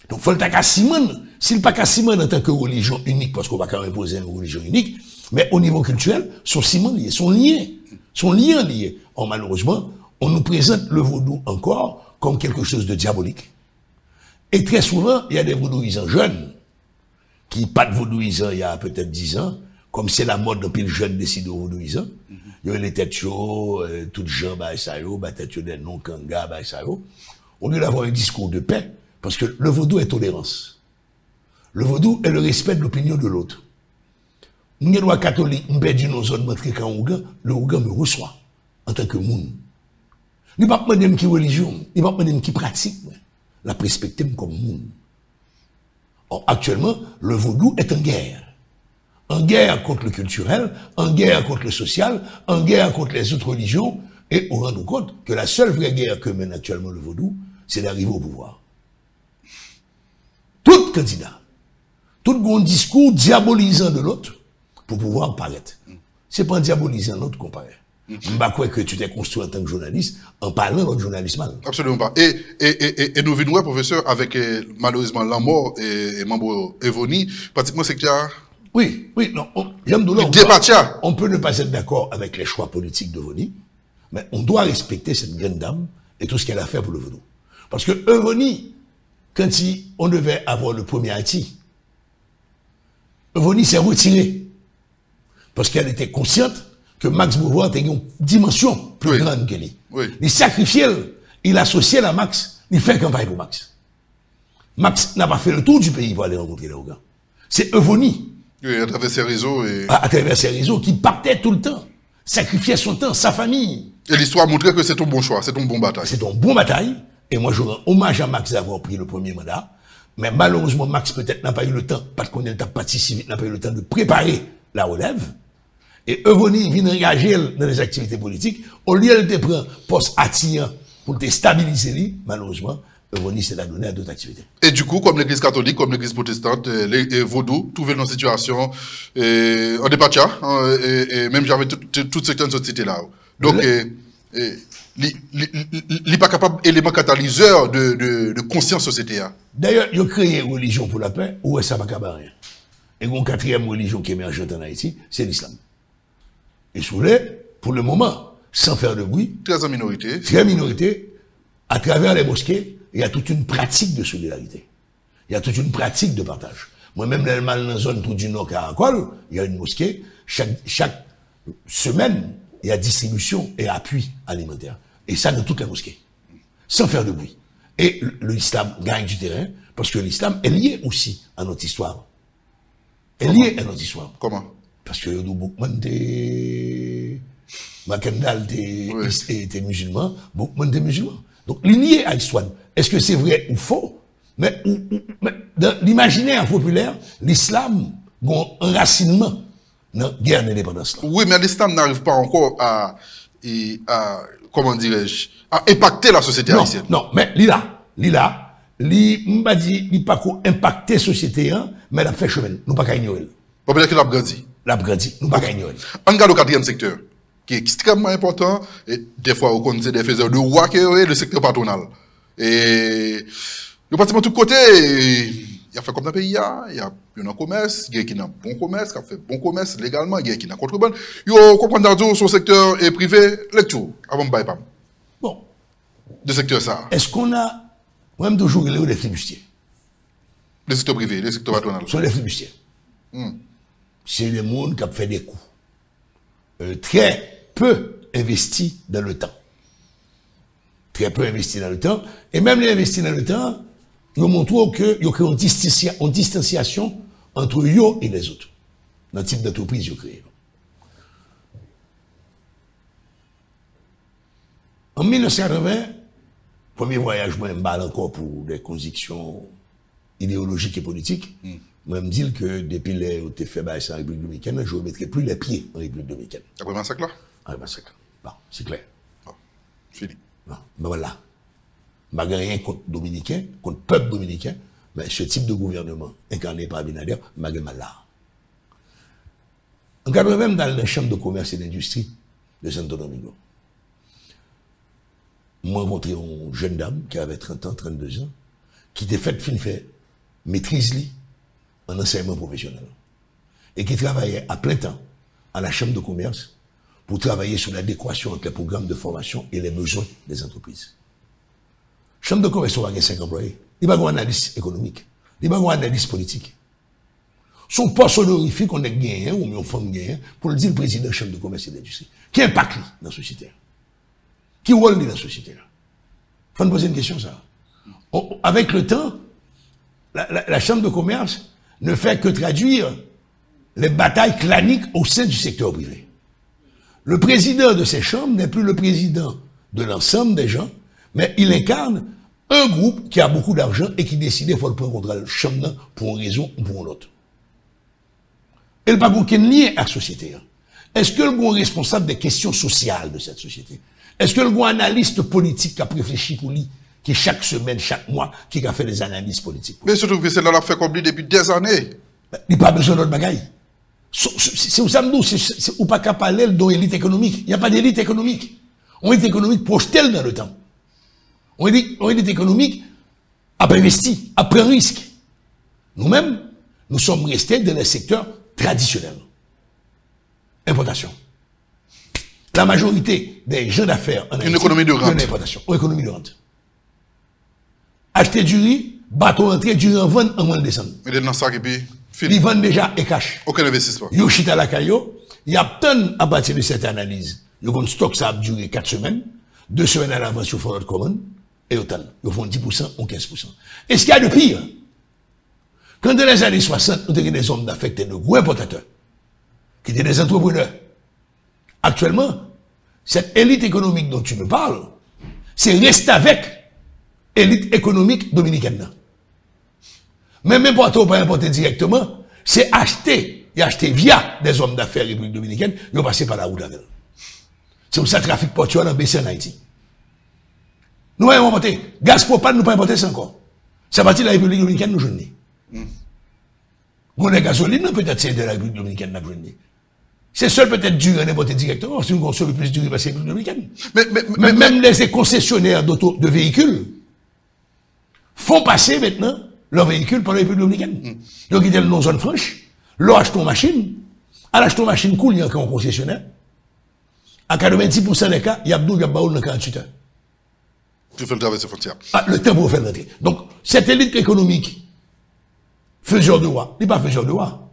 Speaker 2: Donc, il faut le tac à Simon. S'il pas qu'à Simon en tant que religion unique, parce qu'on va pas imposer une religion unique, mais au niveau culturel, sont Simon liés, sont liés. Or, malheureusement, on nous présente le vaudou encore comme quelque chose de diabolique. Et très souvent, il y a des vaudouisants jeunes, qui pas de vaudouisants il y a peut-être 10 ans, comme c'est la mode depuis le jeune décide de vaudouisants. Il y a les têtes chaudes, toutes gens, ça y est, tête des noms, kanga, ça y est. Au lieu d'avoir un discours de paix, parce que le vaudou est tolérance. Le vaudou est le respect de l'opinion de l'autre. Nous, les catholiques, nous perdons nos zones montrées quand le Ougan me reçoit en tant que monde. Nous ne pas demander qui religion, nous ne pas demander qui pratique, la respecter comme monde. Or, actuellement, le vaudou est en guerre. En guerre contre le culturel, en guerre contre le social, en guerre contre les autres religions, et on rend compte que la seule vraie guerre que mène actuellement le vaudou, c'est d'arriver au pouvoir. Tout candidat, tout grand discours diabolisant de l'autre pour pouvoir paraître. C'est pas en diabolisant l'autre qu'on paraît. Je ne crois que tu t'es construit en tant que journaliste en parlant de journaliste mal.
Speaker 1: Absolument pas. Et nous venons, professeur, avec malheureusement la mort et membre Evonie, pratiquement c'est qu'il y a...
Speaker 2: Oui, non. On peut ne pas être d'accord avec les choix politiques d'Evonie, mais on doit respecter cette grande dame et tout ce qu'elle a fait pour le vaudou. Parce que Evonie, quand on devait avoir le premier Haïti, Evonie s'est retiré Parce qu'elle était consciente que Max Beauvoir était une dimension plus grande que lui.
Speaker 1: Oui.
Speaker 2: Il sacrifiait, il associait à Max, il fait campagne pour Max. Max n'a pas fait le tour du pays pour aller rencontrer les Ougandais. C'est Evonie.
Speaker 1: Oui, à travers ses réseaux.
Speaker 2: À travers ses réseaux, qui partait tout le temps, sacrifiait son temps, sa famille.
Speaker 1: Et l'histoire montrait que c'est ton bon choix, c'est ton bon bataille.
Speaker 2: C'est une bonne bataille. Et moi, je rends hommage à Max d'avoir pris le premier mandat. Mais malheureusement, Max peut-être n'a pas eu le temps, parce qu'on est parti si vite, n'a pas eu le temps de préparer la relève. Et Evonie vient engager dans les activités politiques. Au lieu de prendre poste attirant pour te stabiliser lui, malheureusement, Evonie s'est donné à d'autres activités.
Speaker 1: Et du coup, comme l'église catholique, comme l'église protestante, les vaudous trouvaient dans une situation en dépatia, et même j'avais tout secteur de société là. Donc, il n'est pas capable d'élément catalyseur de conscience société.
Speaker 2: D'ailleurs, il a créé une religion pour la paix, ou ça va pas rien. Et une quatrième religion qui est émergente en Haïti, c'est l'islam. Et sous pour le moment, sans faire de bruit,
Speaker 1: très en minorité.
Speaker 2: Très minorité, à travers les mosquées, il y a toute une pratique de solidarité. Il y a toute une pratique de partage. Moi-même, dans la zone tout du Nord Caracol, il y a une mosquée. Chaque semaine, il y a distribution et appui alimentaire. Et ça dans toutes les mosquées. Sans faire de bruit. Et l'islam gagne du terrain parce que l'islam est lié aussi à notre histoire. Est lié à notre histoire.
Speaker 1: Comment?
Speaker 2: Parce que beaucoup de Macandal était musulman, beaucoup de musulmans. Donc, lié à l'histoire. Est-ce que c'est vrai ou faux? Mais dans l'imaginaire populaire, l'islam a un enracinement dans la guerre d'indépendance.
Speaker 1: Oui, mais l'islam n'arrive pas encore à comment dirais-je, à impacter la société haïtienne.
Speaker 2: Non, mais Lila, m'a dit, il pas impacter la société, mais elle a fait chemin. Nous pas qu'à ignorer.
Speaker 1: On peut dire qu'il a grandi.
Speaker 2: L'a grandi, nous pas qu'à ignorer.
Speaker 1: On regarde le quatrième secteur, qui est extrêmement important, et des fois, on connaît des faiseurs de roi qui est le secteur patronal. Et, le pratiquement de tous côtés, il y a fait comme dans le pays, il y a un commerce, il y a qui n'a bon commerce, qui a fait bon commerce légalement, il y a qui n'a contrebande. Il y a comprendre son secteur et privé, lecture, avant de bailler.
Speaker 2: Bon.
Speaker 1: De secteur ça.
Speaker 2: Est-ce qu'on a, même toujours, les flibustiers?
Speaker 1: Le secteur privé, le secteur patronal.
Speaker 2: Ce sont les flibustiers. C'est les gens qui ont fait des coups. Très peu investis dans le temps. Très peu investis dans le temps. Et même les investis dans le temps, ils montrent qu'il y a une distanciation entre eux et les autres. Dans le type d'entreprise qu'ils créent. En 1980, premier voyage, moi, je me encore pour des convictions idéologiques et politiques. Moi, je me dis que depuis les fait en République dominicaine, je ne remettrai plus les pieds en République dominicaine.
Speaker 1: Après le massacre là?
Speaker 2: Après le massacre. Bon, c'est clair.
Speaker 1: Bon, fini.
Speaker 2: Bon, ben voilà. Je n'ai rien contre dominicain, contre le peuple dominicain, mais ce type de gouvernement incarné par Abinader, je n'ai mal là. En 80, dans la chambre de commerce et d'industrie de Santo Domingo, j'ai rencontré une jeune dame qui avait 30 ans, 32 ans, qui était fait maîtrise en enseignement professionnel et qui travaillait à plein temps à la chambre de commerce pour travailler sur l'adéquation entre les programmes de formation et les besoins des entreprises. Chambre de commerce, on a 5 employés. Il n'y a pas d'analyse économique. Il n'y a pas d'analyse politique. Son poste honorifique, on a gagné, ou on a gagné, pour le dire le président de la chambre de commerce et d'industrie. Qui impacte dans la société? Qui rôle dans la société? Il faut nous poser une question, ça. Avec le temps, la chambre de commerce ne fait que traduire les batailles claniques au sein du secteur privé. Le président de ces chambres n'est plus le président de l'ensemble des gens, mais il incarne un groupe qui a beaucoup d'argent et qui décide de faire le prendre contre la chambre pour une raison ou pour une autre. Et le pas aucun lien à la société. Est-ce que le bon responsable des questions sociales de cette société? Est-ce que le bon analyste politique qui a réfléchi pour lui, qui chaque semaine, chaque mois, qui a fait des analyses politiques?
Speaker 1: Mais surtout que celle-là l'a fait comme lui depuis des années.
Speaker 2: Il n'y a pas besoin d'autre bagaille. C'est où ça me dit, c'est ou pas qu'à parler d'une élite économique. Il n'y a pas d'élite économique. On est économique projetée dans le temps. On est économique après investi, après un risque. Nous-mêmes, nous sommes restés dans le secteur traditionnel. Importation. La majorité des gens d'affaires en Haïti,
Speaker 1: une économie de rente.
Speaker 2: Importation, une économie de rente. Acheter du riz, bateau entrer, du riz en vente en moins de décembre.
Speaker 1: Mais dans ça, et puis, fini.
Speaker 2: Ils vendent déjà et cash.
Speaker 1: Aucun investissement.
Speaker 2: Yoshita la caillou, Il y a tant à partir de cette analyse. Ils ont un stock, ça a duré 4 semaines. 2 semaines à l'avance, ils font notre commande. Et au total, ils font 10% ou 15%. Et ce qu'il y a de pire, quand dans les années 60, nous avons des hommes d'affaires qui étaient de gros importateurs, qui étaient des entrepreneurs. Actuellement, cette élite économique dont tu me parles, c'est rester avec élite économique dominicaine. Même importer ou pas importer directement, c'est acheter, et acheter via des hommes d'affaires République dominicaine, ils ont passé par la route avec. C'est pour ça que le trafic portuaire a baissé en Haïti. Nous avons importé. Gaz propane, nous pas importer ça encore. C'est à partir de la République dominicaine, nous jeunes. On a gasoline, peut-être c'est de la République dominicaine, nous jeunes. C'est seul peut-être dur à importer directement, si nous consommons plus dur parce que la République dominicaine. Mais même les concessionnaires de véhicules font passer maintenant leurs véhicules par la République dominicaine. Donc, ils étaient dans une zone franche, leur achetent une machine, à l'acheter une machine cool, il y a un concessionnaire. À 90% des cas, il y a Abdou Gabaoul dans 48 heures.
Speaker 1: Tu fais le travail de frontières.
Speaker 2: Ah, le temps pour faire l'entrée. Donc, cette élite économique, faiseur de roi, il n'est pas faiseur de roi.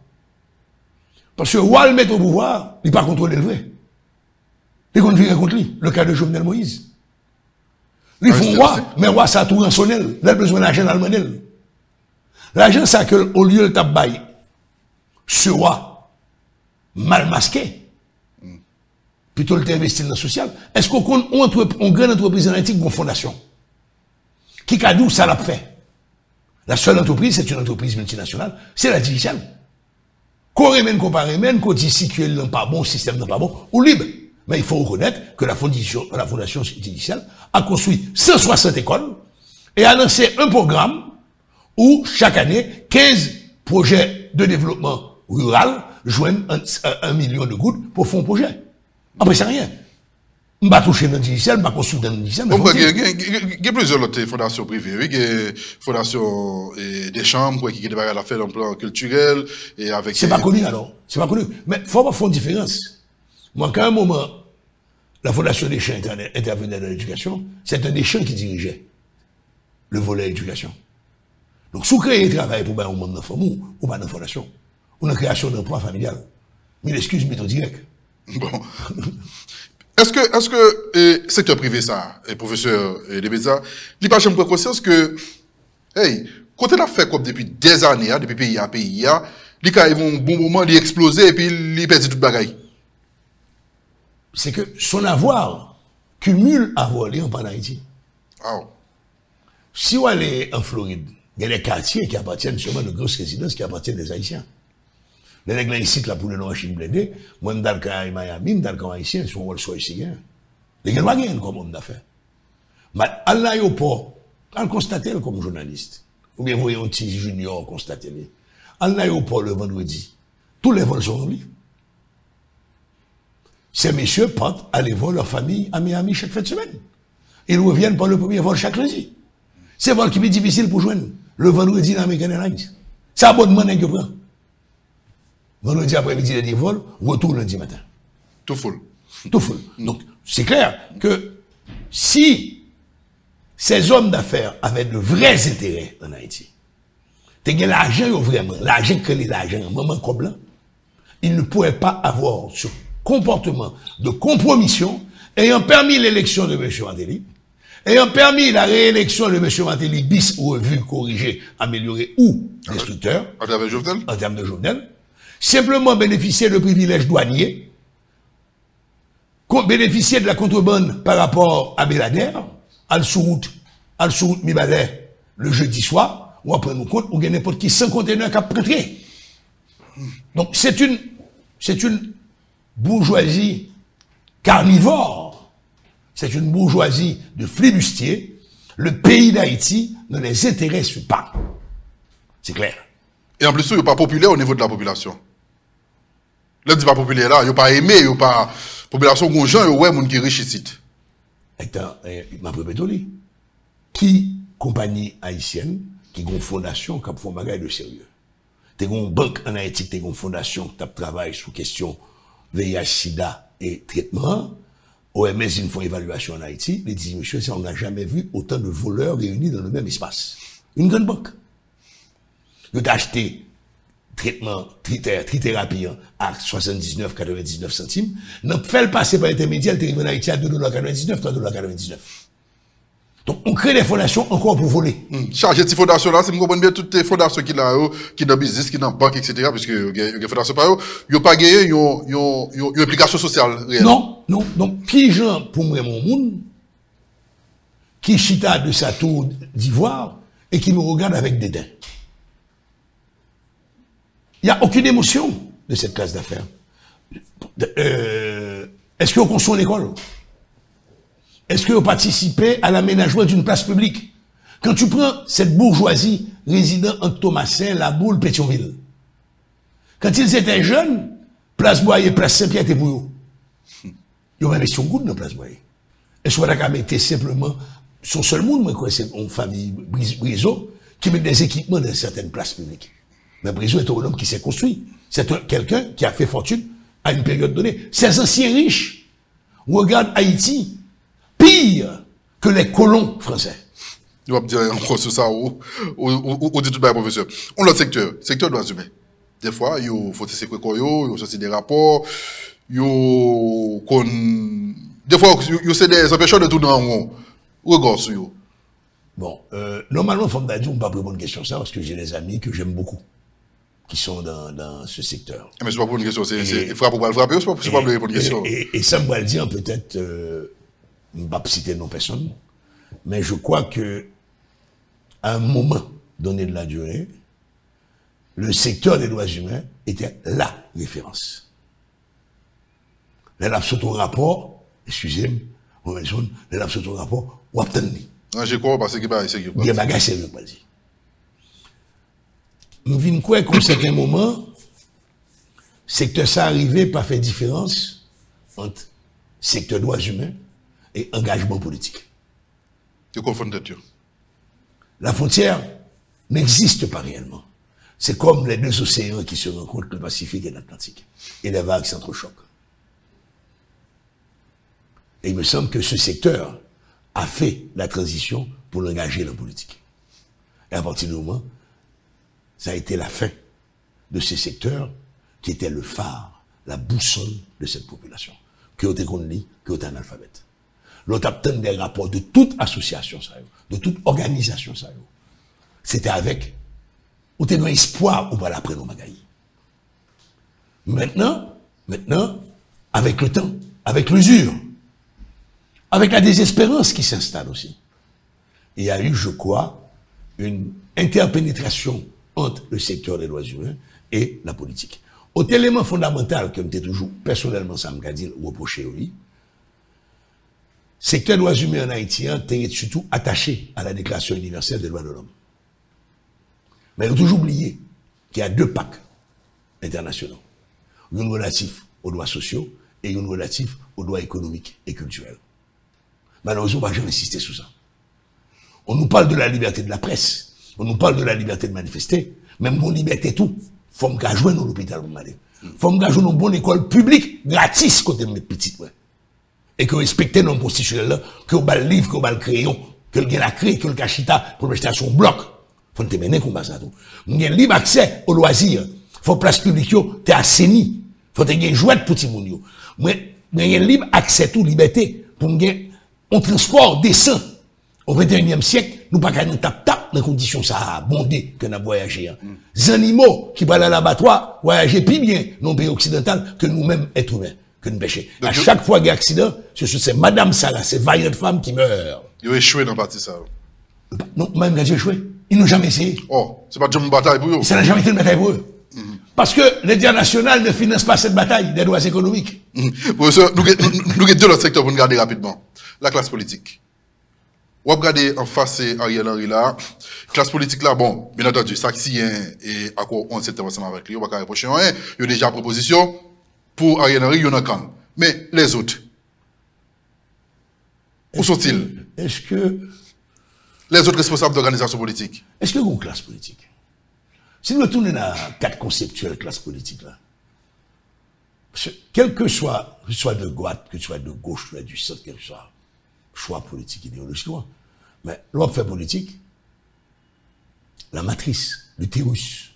Speaker 2: Parce que roi le met au pouvoir, il n'est pas contrôlé le vrai. Il compte virer contre lui. Le cas de Jovenel Moïse. Ils font roi, mais roi, ça a tout rançonné. Il a besoin d'argent allemand. L'argent, ça que, au lieu de tabac, ce roi, mal masqué, plutôt le investi dans le social. Est-ce qu'on grande entreprise en Haïti, une fondation? Qui cadou, ça l'a fait? La seule entreprise, c'est une entreprise multinationale, c'est la digitale. Qu'on remène, qu'on pas remène, qu'on dit si que n'est pas bon, le système n'est pas bon, ou libre. Mais il faut reconnaître que la fondation digitale a construit 160 écoles et a lancé un programme où chaque année, 15 projets de développement rural joignent 1 million de gouttes pour faire un projet. Après, c'est rien. Je ne vais pas toucher dans le digital, je ne vais pas consulter dans le digital.
Speaker 1: Il y a plusieurs autres fondations privées. Il y a fondations des chambres qui ont à faire dans le plan culturel.
Speaker 2: C'est pas connu alors. C'est pas connu. Mais il faut pas faire une différence. Moi, qu'à un moment, la fondation des champs intervenait dans l'éducation, c'est un des champs qui dirigeait le volet éducation. Donc, si vous créez un travail pour un monde d'enfants ou pas dans la fondation, ou dans la création d'emploi familial, mais l'excuse méthode directe.
Speaker 1: Bon. Est-ce que secteur privé ça, professeur Debeza, il n'y a pas jamais conscience que, hey, quand on a fait comme depuis des années, depuis pays à pays, il y a un bon moment, il explose et puis il perd toute bagaille.
Speaker 2: C'est que son avoir cumule avoir en Haïti.
Speaker 1: Oh.
Speaker 2: Si vous allez en Floride, il y a des quartiers qui appartiennent sûrement de grosses résidences qui appartiennent des Haïtiens. Les règles ici, là, pour le machine blindée, moi, dans le cas de Miami, dans le cas haïtien, ils sont au sol ici. Les gens ne gagnent comme homme d'affaires. Mais à l'aéroport, on constate comme journaliste, ou bien voyez un petit junior constater. À l'aéroport le vendredi, tous les vols sont remplis. Ces messieurs partent aller voir leur famille à Miami chaque fin de semaine. Ils reviennent par le premier vol chaque lundi. C'est vol qui est difficile pour joindre. Le vendredi dans American Airlines. C'est abonnement que prend. Vendredi après-midi, les vols, retour lundi matin.
Speaker 1: Tout full.
Speaker 2: Tout full. Donc, c'est clair que si ces hommes d'affaires avaient de vrais intérêts en Haïti, t'es l'argent vraiment, l'argent que l'argent, un moment comme là, ils ne pourraient pas avoir ce comportement de compromission ayant permis l'élection de M. Martelly, ayant permis la réélection de M. Martelly bis, revu, corrigé, amélioré ou destructeur.
Speaker 1: En termes de Jovenel?
Speaker 2: En termes de Jovenel. Simplement bénéficier de privilèges douaniers, bénéficier de la contrebande par rapport à Belader, Al-Sourout Mibader, le jeudi soir, ou après nous compte, ou bien n'importe qui sans conteneur qui a prêté. Donc c'est une bourgeoisie carnivore, c'est une bourgeoisie de flibustiers. Le pays d'Haïti ne les intéresse pas. C'est clair.
Speaker 1: Et en plus, il n'est pas populaire au niveau de la population. Là, il n'est pas populaire là, il n'est pas aimé, il n'est pas population gonjan, il y a des gens qui sont riches ici.
Speaker 2: Attends, ma répétoli. Qui compagnie haïtienne, qui a une fondation qui font bagage de sérieux? Tu as une banque en Haïti, tu as une fondation qui travaille sur question VIH, SIDA et traitement. OMS, ils font évaluation en Haïti. Ils disent, monsieur, on n'a jamais vu autant de voleurs réunis dans le même espace. Une grande banque. Ils ont acheté traitement, trithérapie à 79,99 centimes, n'a fait le passer par l'intermédiaire, le en Haïti à 2,99 $, 3,99 $. Donc, on crée des fondations encore pour voler.
Speaker 1: Chargé de ces fondations là, c'est me comprendre bien toutes les fondations qui là, qui dans business, qui dans banque, etc., parce que les fondations par eux, ils n'ont pas gagné, ils ont une implication sociale réelle.
Speaker 2: Non. Donc, qui gens, pour moi, mon monde, qui chita de sa tour d'ivoire et qui me regarde avec dédain. Il n'y a aucune émotion de cette classe d'affaires. Est-ce qu'on conçoit l'école? Est-ce que vous participez à l'aménagement d'une place publique? Quand tu prends cette bourgeoisie résidant entre Thomasin, La Boule, Pétionville, quand ils étaient jeunes, Place Boyer, Place Saint-Pierre étaient pour eux. Ils ont même question goût dans Place Boyer. Est-ce qu'on a mettre simplement son seul monde, moi, c'est une famille Briseau, qui met des équipements dans certaines places publiques. Mais Briseau est un homme qui s'est construit. C'est quelqu'un qui a fait fortune à une période donnée. Ces anciens riches regardent Haïti pire que les colons français.
Speaker 1: Je vais me dire encore sur ça, ou dit tout le professeur. On l'autre secteur droits humains. Des fois, il faut se séquer quoi, il y a aussi des rapports, des fois, c'est des empêcheurs de tourner en rond. Regarde sur eux.
Speaker 2: Bon, normalement, faut me dire, on ne peut pas répondre à une question ça, parce que j'ai des amis que j'aime beaucoup, qui sont dans ce secteur.
Speaker 1: Mais c'est pas pour une question, c'est frappe ou pas le frapper, c'est pas pour répondre à une question.
Speaker 2: Et ça me va le dire, peut-être, je ne vais pas citer non personne, mais je crois que, à un moment donné de la durée, le secteur des droits humains était la référence. Là, il y a rapport, excusez-moi, là, il y a un rapport, ou obtenir.
Speaker 1: Je crois parce que c'est
Speaker 2: il y a des bagages sérieux, pas dit. Nous venons quoi qu'à un certain moment, secteur ça arrivé, pas fait différence entre secteur droits humains et engagement politique.
Speaker 1: Tu confonds de tout.
Speaker 2: La frontière n'existe pas réellement. C'est comme les deux océans qui se rencontrent, le Pacifique et l'Atlantique. Et les vagues s'entrechoquent. Et il me semble que ce secteur a fait la transition pour l'engager dans la politique. Et à partir du moment, ça a été la fin de ce secteur qui était le phare, la boussole de cette population. Que vous êtes que vous êtes analphabète. L'autre obtenu des rapports de toute association, de toute organisation, c'était avec, ou t'es dans espoir ou pas l'après nos magaïs. Maintenant, avec le temps, avec l'usure, avec la désespérance qui s'installe aussi, il y a eu, je crois, une interpénétration entre le secteur des droits humains et la politique. Autre élément fondamental que m'était toujours, personnellement, ça m'a dit, reproché, oui, secteur des droits humains en Haïti est surtout attaché à la Déclaration universelle des droits de l'homme. Mais il faut toujours oublier qu'il y a deux pactes internationaux. Une relative aux droits sociaux et une relative aux droits économiques et culturels. Malheureusement, on ne va jamais insister sur ça. On nous parle de la liberté de la presse, on nous parle de la liberté de manifester, même mon liberté tout. Faut me gagner dans l'hôpital pour m'aller. Faut me gagner dans une bonne école publique, gratis, côté de mes petites, ouais. Et que respecter nos constitutionnels là, que vous le livre, que vous le crayon, que le la craie, que le cachita pour me jeter son bloc. Faut te mener comme ça tout. Vous avez libre accès aux loisirs. Faut place publique yo, t'es assaini. Faut te gagner jouet pour ti moun yo. Mais avez libre accès tout liberté pour gagner un transport décent. Au 21e siècle, nous pas qu'à nous tap dans conditions ça bondé que nous voyagé. Les animaux qui parlent à l'abattoir voyager plus bien dans le pays occidental que nous-mêmes êtres humains. Que nous pêchons. À chaque fois qu'il y a un accident, c'est Madame Sarah, c'est vaillante femme qui meurt.
Speaker 1: Ils ont échoué dans la partie ça.
Speaker 2: Non, même quand j'ai échoué, ils n'ont jamais essayé.
Speaker 1: Oh, c'est pas une bataille pour eux.
Speaker 2: Ça n'a jamais été une bataille pour eux. Parce que l'international ne finance pas cette bataille des droits économiques.
Speaker 1: Professeur, nous avons deux autres secteurs pour nous garder rapidement. La classe politique. On va regarder en face Ariel Henry là. Classe politique là, bon, bien entendu, Saxien et accord 11 septembre ensemble avec lui, on va pas reprocher rien. Il y a déjà proposition. Pour Ariel Henry, il y en a quand. Mais les autres, où sont-ils?
Speaker 2: Est-ce que...
Speaker 1: Les autres responsables d'organisations politiques.
Speaker 2: Est-ce que vous avez une classe politique? Si nous retournons à quatre conceptuels classe politique là, quel que soit de droite, que ce soit de gauche, que ce soit du centre, quel que soit choix politique, idéologiquement, mais l'on fait politique, la matrice, l'utérus,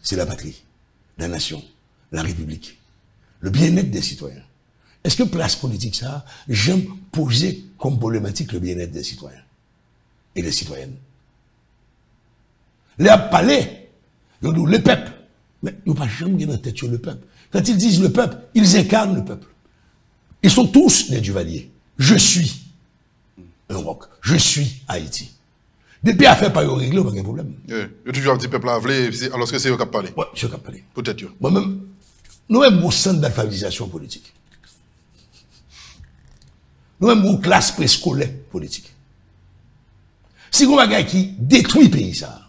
Speaker 2: c'est la patrie, la nation, la République, le bien-être des citoyens. Est-ce que place politique ça, j'aime poser comme problématique le bien-être des citoyens et des citoyennes? Les palais, ils ont le peuple, mais ils n'ont pas jamais dans tête sur le peuple. Quand ils disent le peuple, ils incarnent le peuple. Ils sont tous des Duvalier. Je suis un roc. Je suis Haïti. Depuis à faire par eux régler, pas de problème.
Speaker 1: Il y a toujours un petit peuple à appeler, alors que c'est eux qui parlent.
Speaker 2: Oui, c'est eux qui parlent.
Speaker 1: Peut-être.
Speaker 2: Moi-même, nous-mêmes, au centre d'alphabétisation politique. Nous-mêmes, au classe préscolaire politique. Si vous avez qui détruit le pays, ça,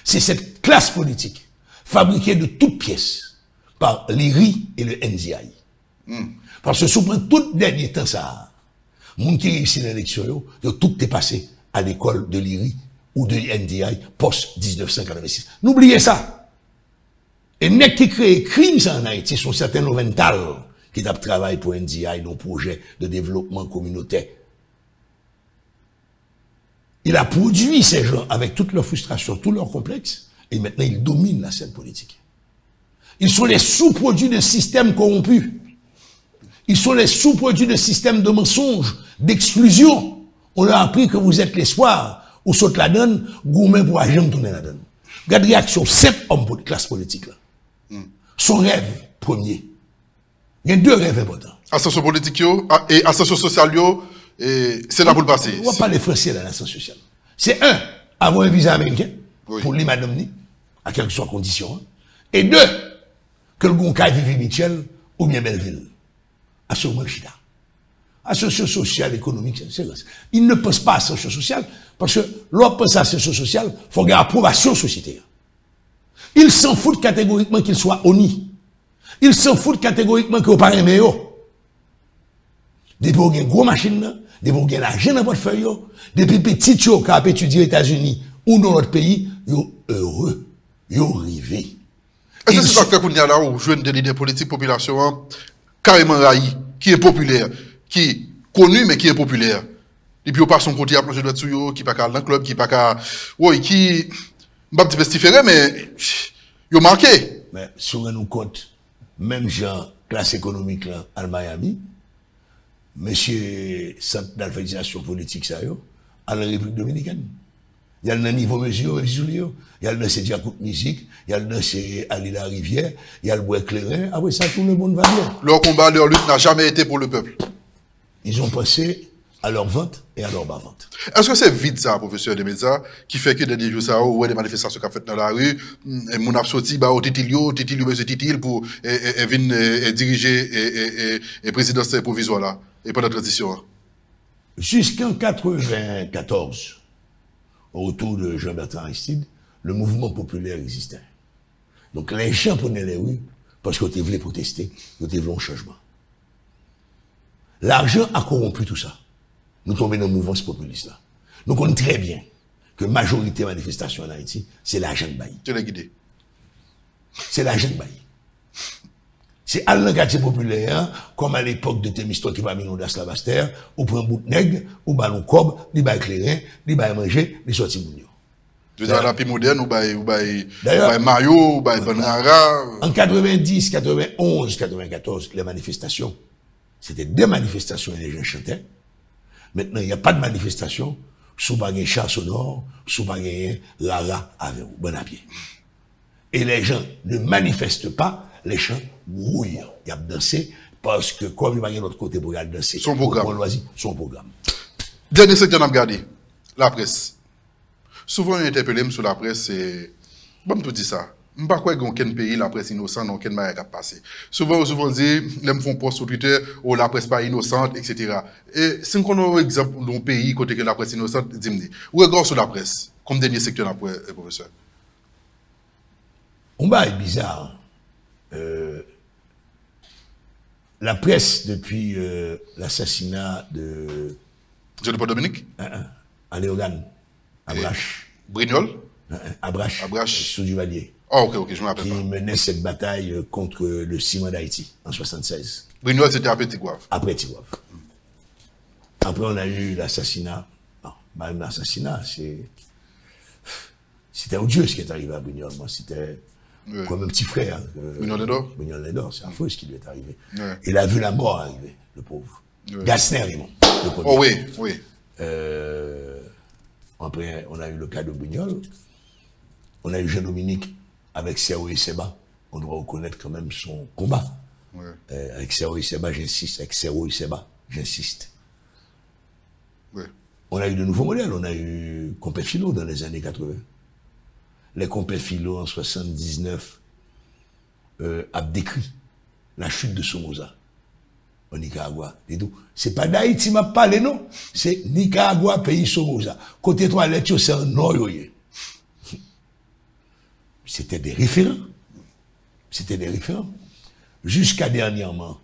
Speaker 2: c'est cette classe politique fabriquée de toutes pièces par l'IRI et le NDI. Parce que souvent, tout dernier temps, ça, les gens qui réussissent l'élection, tout est passé à l'école de l'IRI ou de NDI post-1986. N'oubliez ça. Et les qui créent crime ça en Haïti sont certains Novental qui travaillent pour NDI, dans projet de développement communautaire. Il a produit ces gens avec toute leur frustration, tout leur complexe, et maintenant ils dominent la scène politique. Ils sont les sous-produits d'un système corrompu. Ils sont les sous-produits d'un système de mensonges, d'exclusion. On leur a appris que vous êtes l'espoir, ou saute la donne, gourmet pour jamais tourner la donne. Regarde la réaction, 7 hommes de classe politique là. Son rêve premier. Il y a 2 rêves importants. Ascension
Speaker 1: politique et ascension sociale, c'est là pour le passer.
Speaker 2: On va parler français dans l'ascension sociale. C'est 1, avoir un visa américain, pour lui, madame ni, à quelle que soit condition. Hein. Et 2, que le Gonca vive Michel ou bien Belleville. Ascension chita. Ascension sociale, économique, c'est vrai. Il ne pense pas à ascension sociale, parce que l'on pense à ascension sociale, il faut avoir approbation sociétaire. Il s'en fout catégoriquement qu'il soit honni. Il s'en fout catégoriquement qu'il parle meilleur. Depuis qu'on a une grosse machine, depuis qu'on a l'argent dans votre feuille, depuis petit qui a étudié aux États-Unis ou dans notre pays, ils heureux, ils arrivés.
Speaker 1: Est-ce que c'est ça que qu'on y a là où je des leaders politiques population carrément raï, qui est populaire, qui est connu mais qui est populaire. Et puis on passe son côté à plonger de dessus, qui pas qu'à dans le club, qui pas qu'à ouais, qui pas petit peu différent mais ils ont marqué.
Speaker 2: Mais si on nous compte même gens classe économique là à Miami, monsieur centre d'alphabétisation politique ça yo à la République dominicaine. Il y a le niveau mesure, il y a le c'est Diacout musique, il y a le c'est Ali la rivière, il y a le bois éclairé, après ça tout le monde va bien.
Speaker 1: Leur combat, leur lutte n'a jamais été pour le peuple.
Speaker 2: Ils ont pensé à leur vente et à leur bas-vente.
Speaker 1: Est-ce que c'est vite ça, professeur de médias, qui fait que des jours ça, ou des manifestations qu'on fait dans la rue, mon a sorti au titilio, pour venir diriger et présidence provisoire là, et pendant la transition?
Speaker 2: Jusqu'en 94, autour de Jean-Bertrand Aristide, le mouvement populaire existait. Donc les gens prenaient les rues parce qu'ils voulaient protester, ils voulaient un changement. L'argent a corrompu tout ça. Nous tombons dans le mouvement populiste là. Nous connaissons très bien que la majorité des manifestations en Haïti, c'est l'argent de Bailly.
Speaker 1: Tu l'as guidé.
Speaker 2: C'est l'argent de Bailly. C'est à le quartier populaire, comme à l'époque de Thémiston qui va venir dans la Bastère, ou prend un bout de nègre, ou ballon cob, il va éclairer, il va manger, il sortit mounio.
Speaker 1: Tu veux dire, la plus moderne, ou Mario, ou Banara.
Speaker 2: En 90, 91, 94, les manifestations, c'était des manifestations et les gens chantaient. Maintenant, il n'y a pas de manifestation, sous bagay chat sonore, sous bagay rara avec vous, bon à pied. Et les gens ne manifestent pas, les gens grouillent. Ils ont dansé parce que comme il va y a l'autre côté pour danser,
Speaker 1: son programme.
Speaker 2: Son programme.
Speaker 1: Dernier secteur, on a regardé, la presse. Souvent, on interpellé sur la presse, c'est. Bon, tout dit ça. Je ne sais pas quoi dans quel pays la presse innocente, dans quel manière elle passé. Souvent, dit, les me font post sur Twitter, oh, la presse pas innocente, etc. Et si on a un exemple d'un pays côté que la presse innocente, dis-moi, où regarde sur la presse, comme dernier secteur, professeur?
Speaker 2: On va être bizarre. La presse, depuis l'assassinat de.
Speaker 1: Jean-Paul Dominique?
Speaker 2: À Léogane, à Brache.
Speaker 1: Brignol?
Speaker 2: À Brache. Sous Duvalier.
Speaker 1: Oh, ok, je me rappelle.
Speaker 2: Qui menait cette bataille contre le ciment d'Haïti en 1976.
Speaker 1: Brignol, c'était après Tigouave.
Speaker 2: Après Tigouave. Après, on a eu l'assassinat. Non, même l'assassinat, c'était odieux ce qui est arrivé à Brignol. Moi, c'était. comme un petit frère.
Speaker 1: Mignon Lédor.
Speaker 2: Mignon Lédor, c'est affreux ce qui lui est arrivé.
Speaker 1: Ouais.
Speaker 2: Il a vu la mort arriver, le pauvre.
Speaker 1: Ouais.
Speaker 2: Gassner, Raymond.
Speaker 1: Oh oui, oui.
Speaker 2: Après, on a eu le cas de Bugnol. On a eu Jean-Dominique avec Serro et Seba. On doit reconnaître quand même son combat.
Speaker 1: Ouais.
Speaker 2: Avec Serro et Seba, j'insiste. Avec Serro et Seba, j'insiste.
Speaker 1: Ouais.
Speaker 2: On a eu de nouveaux modèles. On a eu Compé Philo dans les années 80. Les Compé Philo en 79 a décrit la chute de Somoza au Nicaragua. C'est pas d'Haïti m'a parlé, non. C'est Nicaragua, pays Somoza. Côté toilette, c'est un noyoye. C'était des référents. C'était des référents. Jusqu'à dernièrement,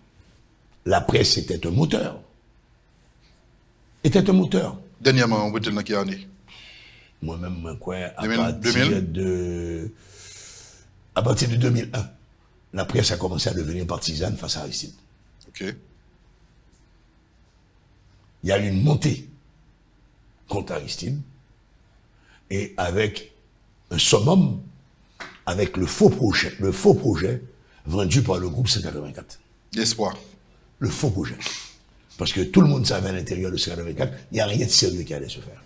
Speaker 2: la presse était un moteur. Était un moteur.
Speaker 1: Dernièrement, on peut dire dans quelle année?
Speaker 2: Moi-même, quoi, à
Speaker 1: 2000?
Speaker 2: partir de 2001, la presse a commencé à devenir partisane face à Aristide.
Speaker 1: Ok.
Speaker 2: Il y a eu une montée contre Aristide, et avec un summum, avec le faux projet vendu par le groupe 184.
Speaker 1: L'espoir.
Speaker 2: Le faux projet. Parce que tout le monde savait à l'intérieur de 184, il n'y a rien de sérieux qui allait se faire.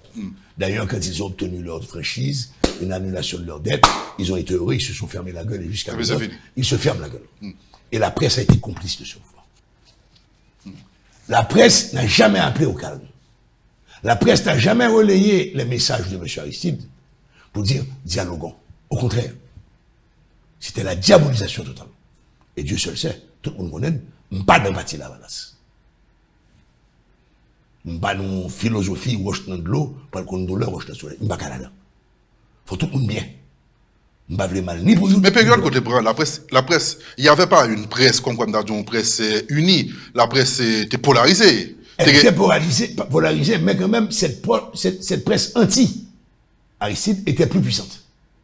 Speaker 2: D'ailleurs, quand ils ont obtenu leur franchise, une annulation de leur dette, ils ont été heureux, ils se sont fermés la gueule, et jusqu'à maintenant, ils se ferment la gueule. Et la presse a été complice de ce mouvement. La presse n'a jamais appelé au calme. La presse n'a jamais relayé les messages de M. Aristide pour dire dialoguons. Au contraire, c'était la diabolisation totale. Et Dieu seul sait, tout le monde connaît, pas d'empathie la menace. Pas de philosophie, roche dans de l'eau, pas de douleur, roche dans le soleil. Pas Canada. Faut tout le monde bien. Pas vraiment mal ni pour nous.
Speaker 1: Mais période côté bras, la presse, il n'y avait pas une presse comme une presse unie. La presse était polarisée.
Speaker 2: Elle était polarisée, mais quand même, cette presse anti-Aristide était plus puissante.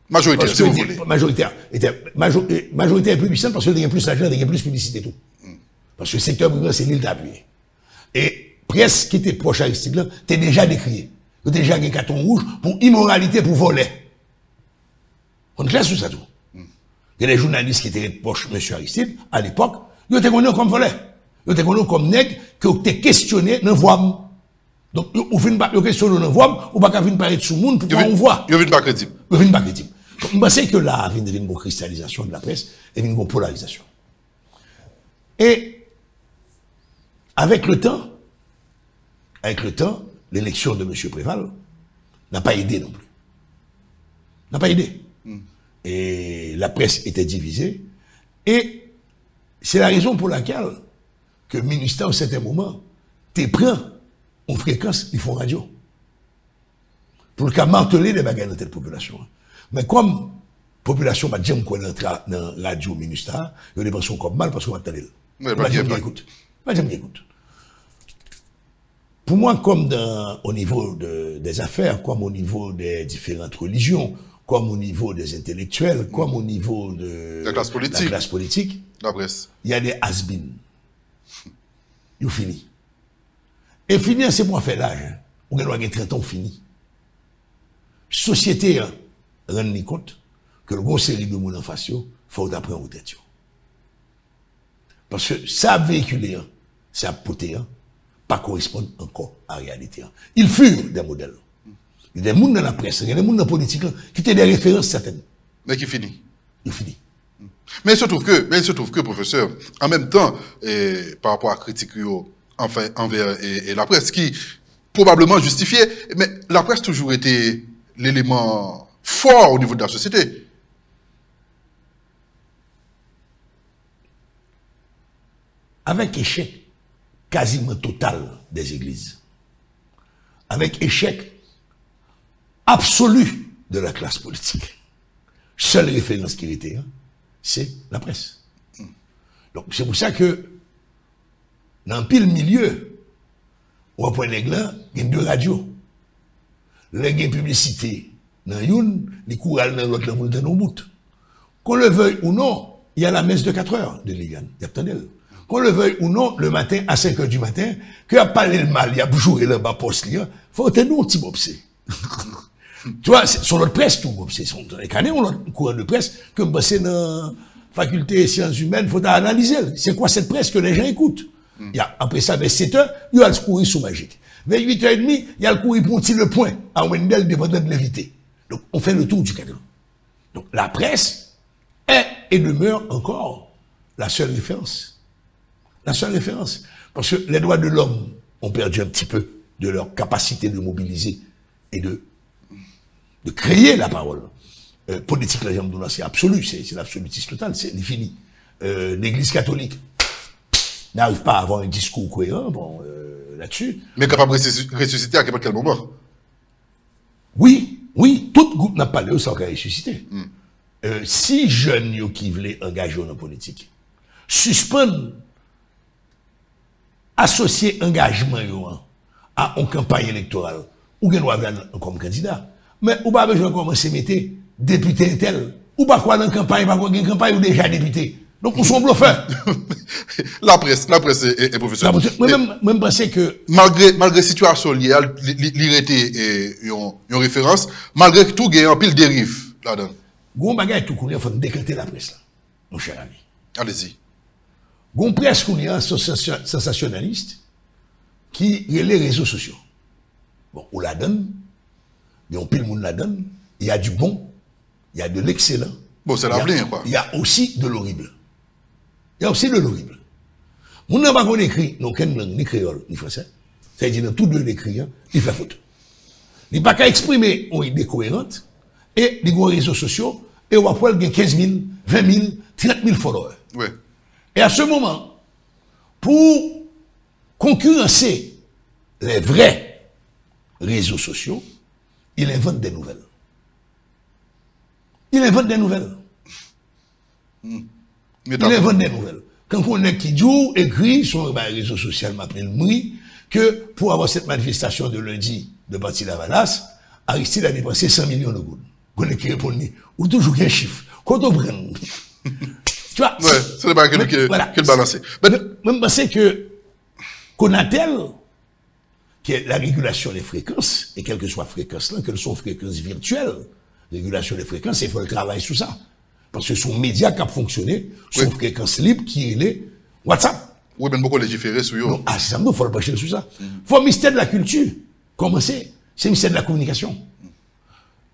Speaker 1: Majoritaire, si vous voulez.
Speaker 2: Majoritaire est plus puissante parce qu'il y a plus d'argent, il y a plus de publicité et tout. Parce que le secteur privé, c'est l'île d'appui. Et presse qui était proche Aristide là, t'es déjà décrié. T'es déjà un carton rouge pour immoralité, pour voler. On est clair sur ça tout. Il y a des journalistes qui étaient proches de M. Aristide, à l'époque, ils étaient connus comme volés. Ils étaient connus comme nègres, qui ont été questionnés dans voix. Donc, ils viennent pas questionner dans voix, ou pas qu'à venir parler de tout le monde pour voir on voit.
Speaker 1: Ils viennent pas crédible.
Speaker 2: Ils viennent pas crédible. Donc, je pense que là, il y a une cristallisation de la presse et une polarisation. Et, avec le temps, l'élection de M. Préval n'a pas aidé non plus. N'a pas aidé. Et la presse était divisée. Et c'est la raison pour laquelle que le ministère, à un certain moment, te prend en fréquence, ils font radio. Pour le cas marteler les bagages dans cette population. Mais comme la population va dire qu'on entre dans la radio ministère, ils dépensent comme mal parce qu'on va attendre. Pas jamais écoute. Pas jamais écoute. Pour moi, comme au niveau des affaires, comme au niveau des différentes religions, comme au niveau des intellectuels, comme au niveau de
Speaker 1: la classe politique,
Speaker 2: la presse, il y a des has-been. Ils ont fini. Et finir, c'est pour faire l'âge. On doit avoir 30 ans fini. Société, rend compte que le gros série de monde en face, il faut apprendre aux têtes. Parce que ça a véhiculé, ça a porté, pas correspondre encore à la réalité. Ils furent des modèles. Il y a des gens dans la presse, il y a des gens dans la politique qui étaient des références certaines.
Speaker 1: Mais qui finit.
Speaker 2: Il finit.
Speaker 1: Mais il se trouve que, professeur, en même temps, par rapport à la critique envers la presse, qui probablement justifiée, mais la presse a toujours été l'élément fort au niveau de la société.
Speaker 2: Avec échec quasiment total des églises, avec échec absolu de la classe politique, seule référence qui était, c'est la presse. Donc c'est pour ça que dans pile milieu, on prend les glands, il y a deux radios. Les publicité dans une, les courales dans l'autre, dans nos bouts. Qu'on le veuille ou non, il y a la messe de 4 heures de Ligan. Qu'on le veuille ou non, le matin, à 5 heures du matin, qu'il a parlé le mal, il a joué le bas poste, il faut être nous, petit bobsé. Tu vois, sur notre presse, tout, c'est son canets, on a courant de presse, que je dans la faculté des sciences humaines, il faut analyser. C'est quoi cette presse que les gens écoutent? Il y a, après ça, vers 7 heures, il y a le courir sous magique. Vers 8h30, il y a le courir pour tirer le point à Wendell, dépendant de l'invité. Donc, on fait le tour du cadre. Donc, la presse est et demeure encore la seule référence. La seule référence. Parce que les droits de l'homme ont perdu un petit peu de leur capacité de mobiliser et de créer la parole. Politique, c'est absolu, c'est l'absolutisme total, c'est fini. L'Église catholique n'arrive pas à avoir un discours cohérent là-dessus.
Speaker 1: Mais capable de ressusciter à quel moment?
Speaker 2: Oui, tout groupe n'a pas lieu sans ressusciter. Si jeunes qui veulent engager dans la politique, suspendent, associer engagement à une campagne électorale, ou bien doit comme candidat. Mais ou pas besoin de commencer à mettre député tel, ou pas quoi dans la campagne, pas quoi dans campagne ou déjà député. Donc, on sont bluffeurs.
Speaker 1: La presse est professionnelle.
Speaker 2: Même penser que.
Speaker 1: Malgré situation liée, l'irrité une référence, malgré tout, il y a un pile dérive là-dedans.
Speaker 2: Gon bagay tout il faut décréter la presse là, mon cher ami.
Speaker 1: Allez-y.
Speaker 2: Gon presse sensationnaliste qui est les réseaux sociaux. Bon, on la donne, mais on pile monde la donne. Il y a du bon, il y a de l'excellent.
Speaker 1: Bon, c'est l'avenir, quoi.
Speaker 2: Il y a aussi de l'horrible. Il y a aussi de l'horrible. Mon n'a pas qu'on écrit, non, ni créole, ni français. Ça veut dire, dans tous deux les clients, il fait faute. Il n'a pas qu'à exprimer une idée cohérente, et les gros réseaux sociaux, et on va pouvoir gagner 15 000, 20 000, 30 000 followers.
Speaker 1: Oui.
Speaker 2: Et à ce moment, pour concurrencer les vrais réseaux sociaux, il invente des nouvelles. Il invente des nouvelles. Il invente des nouvelles. Quand on est qui dit, écrit sur les réseaux sociaux, m'appelle Moui, que pour avoir cette manifestation de lundi de Bati Lavalas, Aristide a dépensé 100 millions de gouttes. Vous qui répondez, ou toujours un chiffre. Quand on prend. Tu vois?
Speaker 1: Ouais, c'est pas que le balancer.
Speaker 2: Même penser que Conatel, qui est la régulation des fréquences, et quelle que soit fréquence là, quelles sont fréquences virtuelles, régulation des fréquences, il faut le travail sur ça. Parce que son média qui a fonctionné, son fréquence libre qui est les WhatsApp.
Speaker 1: Oui, mais beaucoup légiférer sur eux.
Speaker 2: Ah, c'est ça, il faut le pencher sur ça. Il faut le mystère de la culture. Comment c'est le mystère de la communication.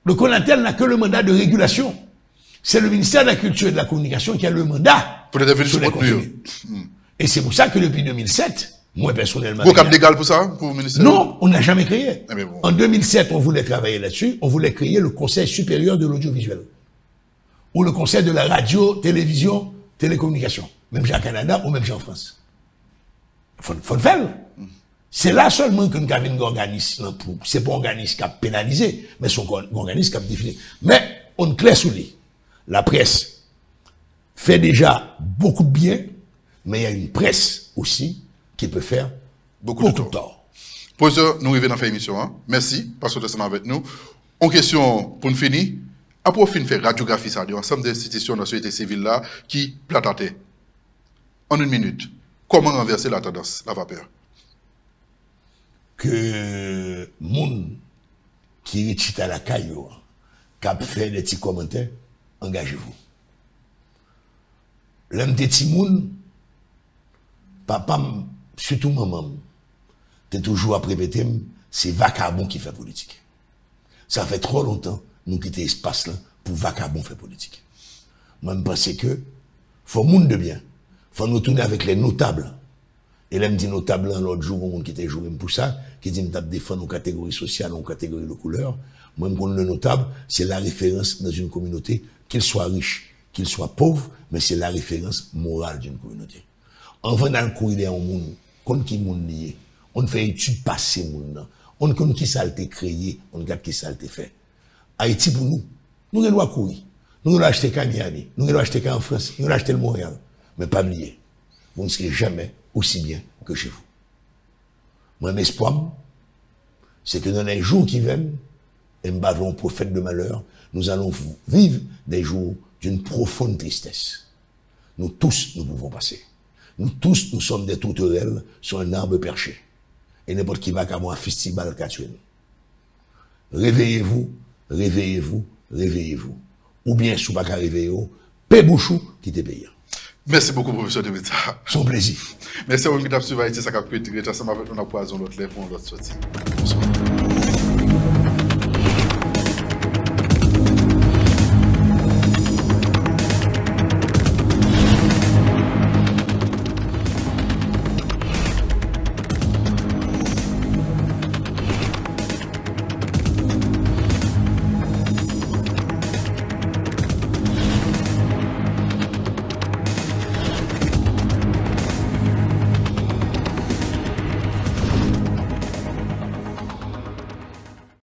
Speaker 2: Le Conatel n'a que le mandat de régulation. C'est le ministère de la Culture et de la Communication qui a le mandat
Speaker 1: pour les contenus.
Speaker 2: Et c'est pour ça que depuis 2007, moi personnellement...
Speaker 1: Vous avez légal pour ça, pour le ministère?
Speaker 2: Non, on n'a jamais créé.
Speaker 1: Eh bon.
Speaker 2: En 2007, on voulait travailler là-dessus. On voulait créer le Conseil supérieur de l'audiovisuel. Ou le Conseil de la radio, télévision, télécommunication. Même chez Canada ou même chez en France. Faut le faire. C'est là seulement que nous avons un organisme. C'est pas un organisme qui a pénalisé, mais c'est un organisme qui a défini. Mais on clair sous lui. La presse fait déjà beaucoup de bien, mais il y a une presse aussi qui peut faire beaucoup de tort.
Speaker 1: Professeur, nous arrivons dans la émission. Hein? Merci parce que vous êtes avec nous. En question, pour nous finir, après on fait radiographie, ça, ensemble d'institutions de la société civile là qui plataient. En une minute, comment renverser la tendance, la vapeur?
Speaker 2: Que monde qui est à la caillou, qui a fait des petits commentaires, engagez-vous. L'homme des petits moun, papa, surtout maman, t'es toujours à répéter, c'est vacabon qui fait politique. Ça fait trop longtemps, nous quitter l'espace là, pour vacabon faire politique. Moi, je pense que, faut monde de bien. Faut nous tourner avec les notables. Et là, me dit notable l'autre jour, on qui était joué pour ça, qui dit, me défendre une catégorie sociale, une catégorie de couleur. Moi, le notable, c'est la référence dans une communauté, qu'il soit riche, qu'il soit pauvre, mais c'est la référence morale d'une communauté. En venant le courir en monde, comme qui monde lié, on fait étude passée monde, on connaît qui ça a été créé, on regarde qui ça a été fait. Haïti pour nous devons courir. Nous devons acheter qu'à Miami, nous devons acheter qu'en France, nous devons acheter le Montréal. Mais pas oublier, vous ne serez jamais aussi bien que chez vous. Mon espoir, c'est que dans les jours qui viennent, et nous bavons prophète de malheur, nous allons vivre des jours d'une profonde tristesse. Nous tous, nous pouvons passer. Nous tous, nous sommes des tourterelles sur un arbre perché. Et n'importe qui va qu'à moi un festival qu'a tué nous. Réveillez-vous, réveillez-vous, réveillez-vous. Ou bien, sous pas qu'à réveiller, paix bouchou qui te paye.
Speaker 1: Merci beaucoup, professeur de Meta.
Speaker 2: Son plaisir.
Speaker 1: Merci à vous qui avez suivi Haïti, ça cap que ensemble avec nous, on a poison l'autre lèvre pour l'autre sortie. Bonsoir.